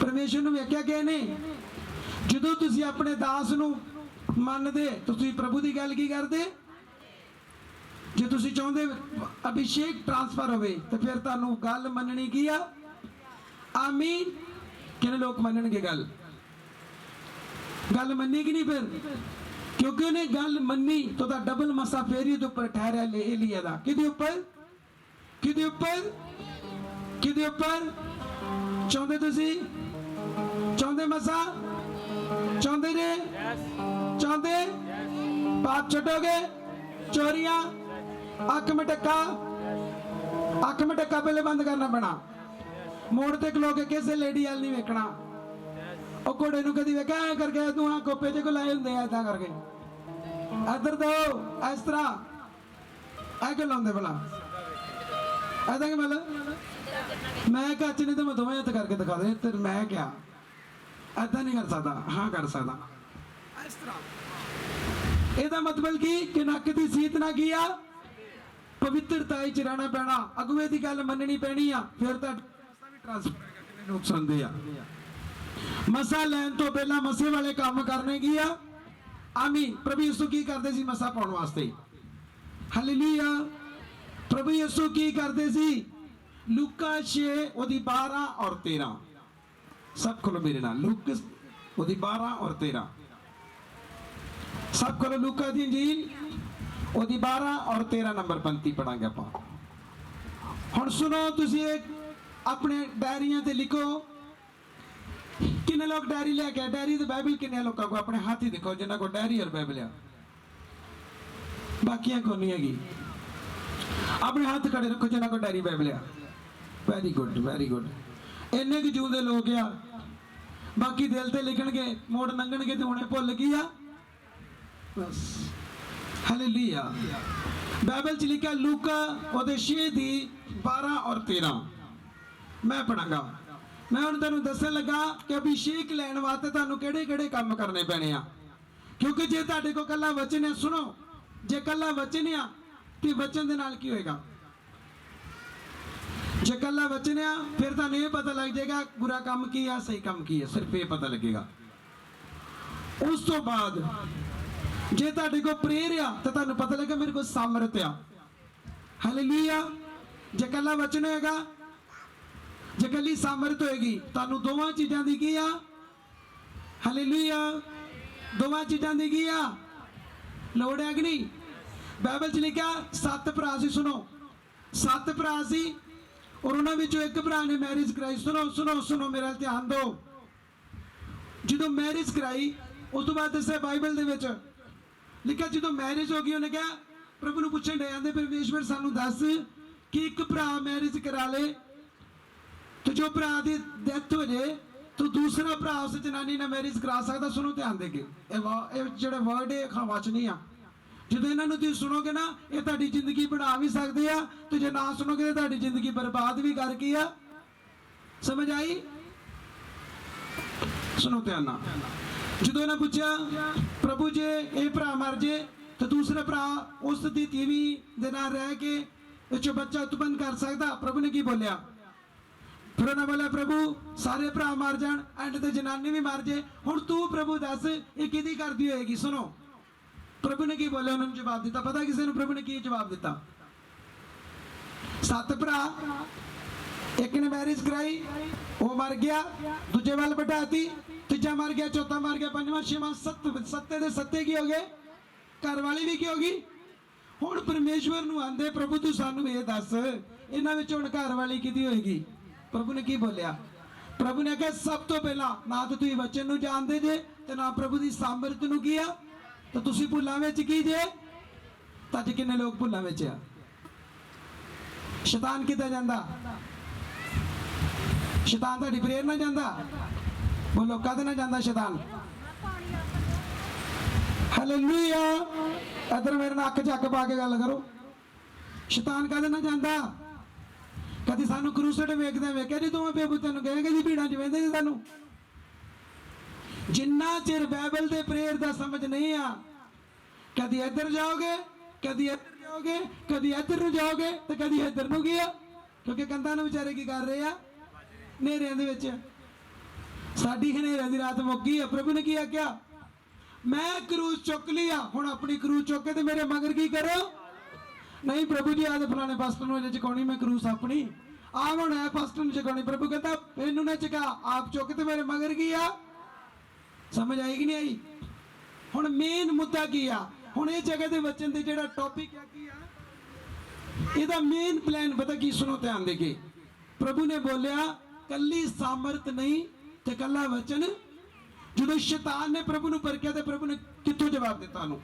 परमेश्वर ने वेख्या कि नहीं? जदों तुसी अपने दास नूं मनदे तुसी प्रभु की गल की करदे? जे तुसी चाहुंदे अभिषेक ट्रांसफर होवे तो फिर तुहानूं गल मननी की आ? आमीन। किन्ने लोग मनणगे गल? गल मन्नी कि नहीं? फिर क्योंकि उन्हें गल मन्नी तो डबल मसा फेरी ऊपर ठहरा ले लिया था। किदे ऊपर? किदे ऊपर? किदे ऊपर? चाहते तुसी? चाहते मसा? चाहते जे? चाहते? पाप छड्डोगे? चोरियां? अख में टक्का, अख में टक्का पहले बंद करना पैना। मोड़ ते खलो के किसी लेडी वाल नहीं वेखना। घोड़े नूं कदी वेख्या ऐ करके तू हाँ कोपे च को लाए हुंदे ऐदां करके इधर दो इस तरह ऐ क्यों लाउंदे भला? ऐदां कि मतलब मैं कच नहीं तो मैं दोवें हत्थ करके दिखा दे ते मैं क्या ऐदां नहीं कर सकदा? हाँ कर सकदा इस तरह। ਇਹਦਾ मतलब कि नक दी सीत ना की आ पवित्रताई च रहना पैना, अगुवे दी गल मननी पैनी आ। फिर तां भी ट्रांसफर लोग सुनदे आ। मसा लैन तो पहला मसे वाले काम करने की आ। आमीन। प्रभु यीशु की करते सी मसा पाउण वास्ते? हालेलुया। प्रभु यीशु की करते सी? लूका 6 ओदी 12 और 13 सब खोलो मेरे नाल। लूका ओदी 12 और 13 सब खोलो। लूका दी इंजील ओदी 12 और 13 नंबर पंक्ति पढ़ांगे आपां। हुण सुनो तुसीं अपने डायरियां ते लिखो। किन्ने लोग डायरी लेके आए? डायरी तो बाइबल किन्ने लोगों को अपने हाथ ही दिखाओ जिन्होंने को डायरी और बाइबल है, बाकियां को नहीं हैगी। अपने हाथ खड़े रखो जिन्होंने को डायरी बाइबल है। Very good, very good. इन्ने की जूं दे लोग आ, बाकी दिल ते लिखणगे, मोड़ लंघणगे ते हुणे भुल गया बस। हालेलुया। बाइबल च लिखा लूका ओदे 6 दी 12 और 13 मैं पढ़ांगा। मैं हुण तुहानूं दस्सण लगा कि अभिषेक लैण वास्ते तुहानूं किहड़े-किहड़े काम करने पैणे आ। क्योंकि जे तुहाडे कोल कल्ला वचन है, सुनो, जे कल्ला वचन आ ते वचन दे नाल की होएगा? जे कल्ला वचन आ फिर तुहानूं ये पता लग जाएगा बुरा काम की है, सही काम की है, सिर्फ ये पता लगेगा। उस तो बाद जे तुहाडे कोल प्रेर आ तो तुहानूं पता लगेगा मेरे कोल सामर्थ आ। हालेलुया। जे कल्ला वचन होएगा, जे कली सामर्थ होएगी, तुहानूं दोवां चीज़ां दी की आ? हालेलुया। ਦੋਵਾਂ ਚੀਜ਼ਾਂ ਦੀ ਕੀ ਆ ਲੋੜ ਹੈ ਕਿ ਨਹੀਂ? ਬਾਈਬਲ 'ਚ ਲਿਖਿਆ 7 ਭਰਾ ਸੀ। ਸੁਣੋ, 7 ਭਰਾ ਸੀ ਔਰ ਉਹਨਾਂ ਵਿੱਚੋਂ ਇੱਕ ਭਰਾ ਨੇ ਮੈਰਿਜ ਕਰਾਈ। ਸੁਣੋ ਸੁਣੋ ਸੁਣੋ, ਮੇਰਾ ਧਿਆਨ ਦਿਓ। ਜਦੋਂ ਮੈਰਿਜ ਕਰਾਈ ਉਸ ਤੋਂ ਬਾਅਦ ਦੱਸਿਆ ਬਾਈਬਲ ਦੇ ਵਿੱਚ ਲਿਖਿਆ ਜਦੋਂ ਮੈਰਿਜ ਹੋ ਗਈ ਉਹਨੇ ਕਿਹਾ, ਪ੍ਰਭੂ ਨੂੰ ਪੁੱਛਣ ਡਿਆ ਆਂਦੇ ਪਰਮੇਸ਼ਵਰ ਸਾਨੂੰ ਦੱਸ ਕਿ ਇੱਕ ਭਰਾ ਮੈਰਿਜ ਕਰਾ ਲੇ ਤੇ ਜੋ ਭਰਾ ਦੀ ਡੈਥ ਹੋ ਜੇ ਤਾਂ ਦੂਸਰਾ ਭਰਾ ਉਸ ਜਨਾਨੀ ਨਾਲ ਮੈਰਿਜ ਕਰਾ ਸਕਦਾ। ਸੁਣੋ ਧਿਆਨ ਦੇ ਕੇ, ਇਹ ਜਿਹੜੇ ਵਰਡ ਇਹ ਖਾਵਾਚ ਨਹੀਂ ਆ। ਜਦੋਂ ਇਹਨਾਂ ਨੂੰ ਤੁਸੀਂ ਸੁਣੋਗੇ ਨਾ, ਇਹ ਤੁਹਾਡੀ ਜ਼ਿੰਦਗੀ ਬਣਾ ਵੀ ਸਕਦੇ ਆ ਤੇ ਜੇ ਨਾ ਸੁਣੋਗੇ ਤਾਂ ਤੁਹਾਡੀ ਜ਼ਿੰਦਗੀ ਬਰਬਾਦ ਵੀ ਕਰ ਕੀ ਆ। ਸਮਝ ਆਈ? ਸੁਣੋ ਧਿਆਨ ਨਾਲ। ਜਦੋਂ ਇਹਨਾਂ ਪੁੱਛਿਆ ਪ੍ਰਭੂ ਜੇ ਇਹ ਭਰਾ ਮਰ ਜੇ ਤਾਂ ਦੂਸਰਾ ਭਰਾ ਉਸ ਦੀ ਤੀਵੀਂ ਦੇ ਨਾਲ ਰਹਿ ਕੇ ਇਹ ਚੋਂ ਬੱਚਾ ਉਤਪੰਨ ਕਰ ਸਕਦਾ? ਪ੍ਰਭੂ ਨੇ ਕੀ ਬੋਲਿਆ? ਫਿਰ ਉਹਨਾਂ ਬੋਲਿਆ ਪ੍ਰਭੂ ਸਾਰੇ ਭਰਾ ਮਰ ਜਾਣ, ਐਂਡ ਤੇ ਜਨਾਨੀ ਵੀ ਮਰ ਜੇ, ਹੁਣ ਤੂੰ ਪ੍ਰਭੂ ਦੱਸ ਇਹ ਕਿਹਦੀ ਕਰਦੀ ਹੋਏਗੀ? ਸੁਣੋ ਪ੍ਰਭੂ ਨੇ ਕੀ ਬੋਲਿਆ, ਉਹਨਾਂ ਨੂੰ ਜਵਾਬ ਦਿੱਤਾ। ਪਤਾ ਕਿਸੇ ਨੂੰ ਪ੍ਰਭੂ ਨੇ ਕੀ ਜਵਾਬ ਦਿੱਤਾ? 7 ਭਰਾ, ਇੱਕ ਨੇ ਮੈਰਿਜ ਕਰਾਈ ਉਹ ਮਰ ਗਿਆ, ਦੂਜੇ ਵੱਲ ਵਡਾਤੀ, ਤੀਜਾ ਮਰ ਗਿਆ, ਚੌਥਾ ਮਰ ਗਿਆ, ਪੰਜਵਾਂ, ਛੇਵਾਂ, ਸੱਤੇ ਦੇ ਸੱਤੇ ਕੀ ਹੋ ਗਏ? ਘਰ ਵਾਲੀ ਵੀ ਕੀ ਹੋ ਗਈ? ਹੁਣ ਪਰਮੇਸ਼ਵਰ ਨੂੰ ਆਂਦੇ ਪ੍ਰਭੂ ਤੂੰ ਸਾਨੂੰ ਇਹ ਦੱਸ ਇਹਨਾਂ ਵਿੱਚ ਹੁਣ ਘਰ ਵਾਲੀ ਕਿਹਦੀ ਹੋਏਗੀ? ਪ੍ਰਭੂ ਨੇ ਕੀ ਬੋਲਿਆ? ਪ੍ਰਭੂ ਨੇ ਕਿਹਾ ਸਭ ਤੋਂ ਪਹਿਲਾਂ ਨਾ ਤਾਂ ਤੁਸੀਂ ਵਚਨ ਨੂੰ ਜਾਣਦੇ ਜੇ ਤੇ ਨਾ ਪ੍ਰਭੂ ਦੀ ਸਾਮਰਥ ਨੂੰ ਕੀ ਆ, ਤਾਂ ਤੁਸੀਂ ਭੁੱਲਾਂ ਵਿੱਚ ਕੀ ਜੇ? ਤਾਂ ਅੱਜ ਕਿੰਨੇ ਲੋਕ ਭੁੱਲਾਂ ਵਿੱਚ ਆ। ਸ਼ੈਤਾਨ ਕਿੱਦਾਂ ਜਾਂਦਾ? ਸ਼ੈਤਾਨ ਤੁਹਾਡੀ ਪ੍ਰੇਰ ਨਾਲ ਜਾਂਦਾ? ਬੋਲੋ ਕਦੇ ਨਾ ਜਾਂਦਾ ਸ਼ੈਤਾਨ? ਹਾਲੇਲੂਇਆ। ਇਧਰ ਮੇਰੇ ਨਾਲ ਅੱਖ ਚੱਕ ਪਾ ਕੇ ਗੱਲ ਕਰੋ। ਸ਼ੈਤਾਨ ਕਦੇ ਨਾ ਜਾਂਦਾ? ਕਦੀ ਸਾਨੂੰ ਕਰੂਸੇਡ ਵੇਖਦੇ ਵੇਖਿਆ ਜੀ ਦੋਵੇਂ ਪਿਓ ਪੁੱਤਾਂ ਨੂੰ ਕਹੇਗਾ ਜੀ ਭੀੜਾਂ 'ਚ ਵੇਂਦੇ ਜੀ ਸਾਨੂੰ। ਜਿੰਨਾ ਚਿਰ ਬਾਈਬਲ ਦੇ ਪ੍ਰੇਰ ਦਾ ਸਮਝ ਨਹੀਂ ਆ, ਕਦੀ ਇੱਧਰ ਜਾਓਗੇ, ਕਦੀ ਇੱਧਰ ਜਾਓਗੇ, ਕਦੀ ਇੱਧਰ ਨੂੰ ਜਾਓਗੇ ਤੇ ਕਦੀ ਇੱਧਰ ਨੂੰ ਗਿਆ, ਕਿਉਂਕਿ ਕੰਧਾਂ ਨੂੰ ਵਿਚਾਰੇ ਕੀ ਕਰ ਰਹੇ ਆ? ਹਨੇਰਿਆਂ ਦੇ ਵਿੱਚ। ਸਾਡੀ ਹਨੇਰਿਆਂ ਦੀ ਰਾਤ ਮੁੱਕ ਗਈ ਆ। ਪ੍ਰਭੂ ਨੇ ਕੀ ਆਖਿਆ? ਮੈਂ ਕਰੂਸ ਚੁੱਕ ਲਿਆ, ਹੁਣ ਆਪਣੀ ਕਰੂਸ ਚੁੱਕ ਕੇ ਤੇ ਮੇਰੇ ਮਗਰ ਕੀ ਕਰੋ? ਨਹੀਂ ਪ੍ਰਭੂ ਜੀ ਆਹ ਫਲਾਣੇ ਪਾਸਟਰ ਨੂੰ ਅਜੇ ਚੁਕਾਉਣੀ ਮੈਂ ਕਰੂਸ ਆਪਣੀ, ਆਹ ਹੁਣ ਇਹ ਪਾਸਟਰ ਨੂੰ ਚੁਕਾਉਣੀ। ਪ੍ਰਭੂ ਕਹਿੰਦਾ ਇਹਨੂੰ ਨਾ ਚੁਕਾ, ਆਪ ਚੁੱਕ ਤੇ ਮੇਰੇ ਮਗਰ ਕੀ ਆ। ਸਮਝ ਆਈ ਕਿ ਨਹੀਂ ਆਈ? ਹੁਣ ਮੇਨ ਮੁੱਦਾ ਕੀ ਆ? ਹੁਣ ਇਹ ਜਗ੍ਹਾ ਦੇ ਵਚਨ ਦੇ ਜਿਹੜਾ ਟੌਪਿਕ ਆ ਕੀ ਆ, ਇਹਦਾ ਮੇਨ ਪਲਾਨ ਪਤਾ ਕੀ? ਸੁਣੋ ਧਿਆਨ ਦੇ ਕੇ। ਪ੍ਰਭੂ ਨੇ ਬੋਲਿਆ ਕੱਲੀ ਸਾਮਰਥ ਨਹੀਂ ਤੇ ਕੱਲਾ ਵਚਨ। ਜਦੋਂ ਸ਼ੈਤਾਨ ਨੇ ਪ੍ਰਭੂ ਨੂੰ ਪਰਖਿਆ ਤੇ ਪ੍ਰਭੂ ਨੇ ਕਿੱਥੋਂ ਜਵਾਬ ਦਿੱਤਾ ਉਹਨੂੰ?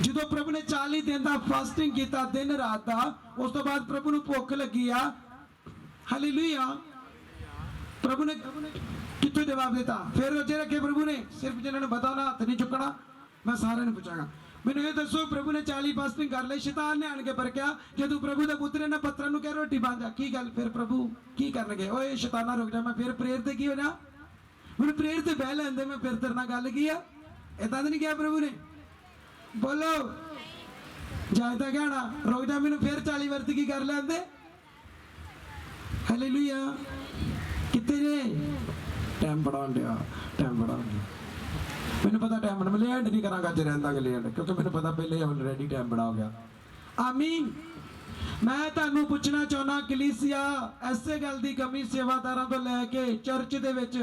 ਜਦੋਂ ਪ੍ਰਭੂ ਨੇ 40 ਦਿਨ ਦਾ ਫਾਸਟਿੰਗ ਕੀਤਾ, ਦਿਨ ਰਾਤ ਦਾ, ਉਸ ਤੋਂ ਬਾਅਦ ਪ੍ਰਭੂ ਨੂੰ ਭੁੱਖ ਲੱਗੀ ਆ। ਹਾਲੇਲੂਇਆ। ਪ੍ਰਭੂ ਨੇ ਕਿੱਥੋਂ ਜਵਾਬ ਦਿੱਤਾ? ਫਿਰ ਰੋਜੇ ਰੱਖੇ ਪ੍ਰਭੂ ਨੇ। ਸਿਰਫ ਜਿਹਨਾਂ ਨੂੰ ਪਤਾ ਨਾ ਹੱਥ ਨਹੀਂ ਚੁੱਕਣਾ, ਮੈਂ ਸਾਰਿਆਂ ਨੂੰ ਪੁੱਛਾਂਗਾ ਮੈਨੂੰ ਇਹ ਦੱਸੋ ਪ੍ਰਭੂ ਨੇ 40 ਫਾਸਟਿੰਗ ਕਰ ਲਈ, ਸ਼ੈਤਾਨ ਨੇ ਆਣ ਕੇ ਪਰਖਿਆ, ਜਦੋਂ ਪ੍ਰਭੂ ਦਾ ਪੁੱਤਰ ਨੇ ਪੱਥਰਾਂ ਨੂੰ ਕਿਹਾ ਰੋਟੀ ਬਣ ਜਾ, ਕੀ ਗੱਲ? ਫਿਰ ਪ੍ਰਭੂ ਕੀ ਕਰਨਗੇ? ਓਏ ਸ਼ੈਤਾਨਾ ਰੁਕ ਜਾ, ਮੈਂ ਫਿਰ ਪ੍ਰੇਰ ਤੇ ਕੀ ਹੋ ਜਾ, ਮੈਨੂੰ ਪ੍ਰੇਰ ਤੇ ਬਹਿ ਲੈਂਦੇ, ਮੈਂ ਫਿਰ ਤੇਰੇ ਨਾਲ ਗੱਲ ਕੀ ਆ? ਏਦਾਂ ਤਾਂ ਨਹੀਂ ਕਿਹਾ ਪ੍ਰਭੂ ਨੇ? ਬੋਲੋ ਜਾਂ ਤਾਂ ਕਹਿਣਾ ਰੁਕ ਜਾ, ਮੈਨੂੰ ਫਿਰ 40 ਵਰਤ ਕੀ ਕਰ ਲੈਂਦੇ। ਹਾਲੇਲੂਇਆ। ਕਿੱਥੇ ਜੇ? ਟਾਈਮ ਬੜਾਉਣ ਡਿਆ, ਟਾਈਮ ਬੜਾਉਣ ਡਿਆ। ਮੈਨੂੰ ਪਤਾ ਟਾਈਮ ਮੈਂ ਲੈਂਡ ਨਹੀਂ ਕਰਾਂਗਾ ਅੱਜ ਰਹਿੰਦਾ ਲੈਂਡ, ਕਿਉਂਕਿ ਮੈਨੂੰ ਪਤਾ ਪਹਿਲੇ ਆਲਰੇਡੀ ਟਾਈਮ ਬੜਾ ਹੋ ਗਿਆ। ਆਮੀਨ। ਮੈਂ ਤੁਹਾਨੂੰ ਪੁੱਛਣਾ ਚਾਹੁੰਦਾ ਕਲੀਸਿਆ, ਐਸੇ ਗੱਲ ਦੀ ਕਮੀ ਸੇਵਾਦਾਰਾਂ ਤੋਂ ਲੈ ਕੇ ਚਰਚ ਦੇ ਵਿੱਚ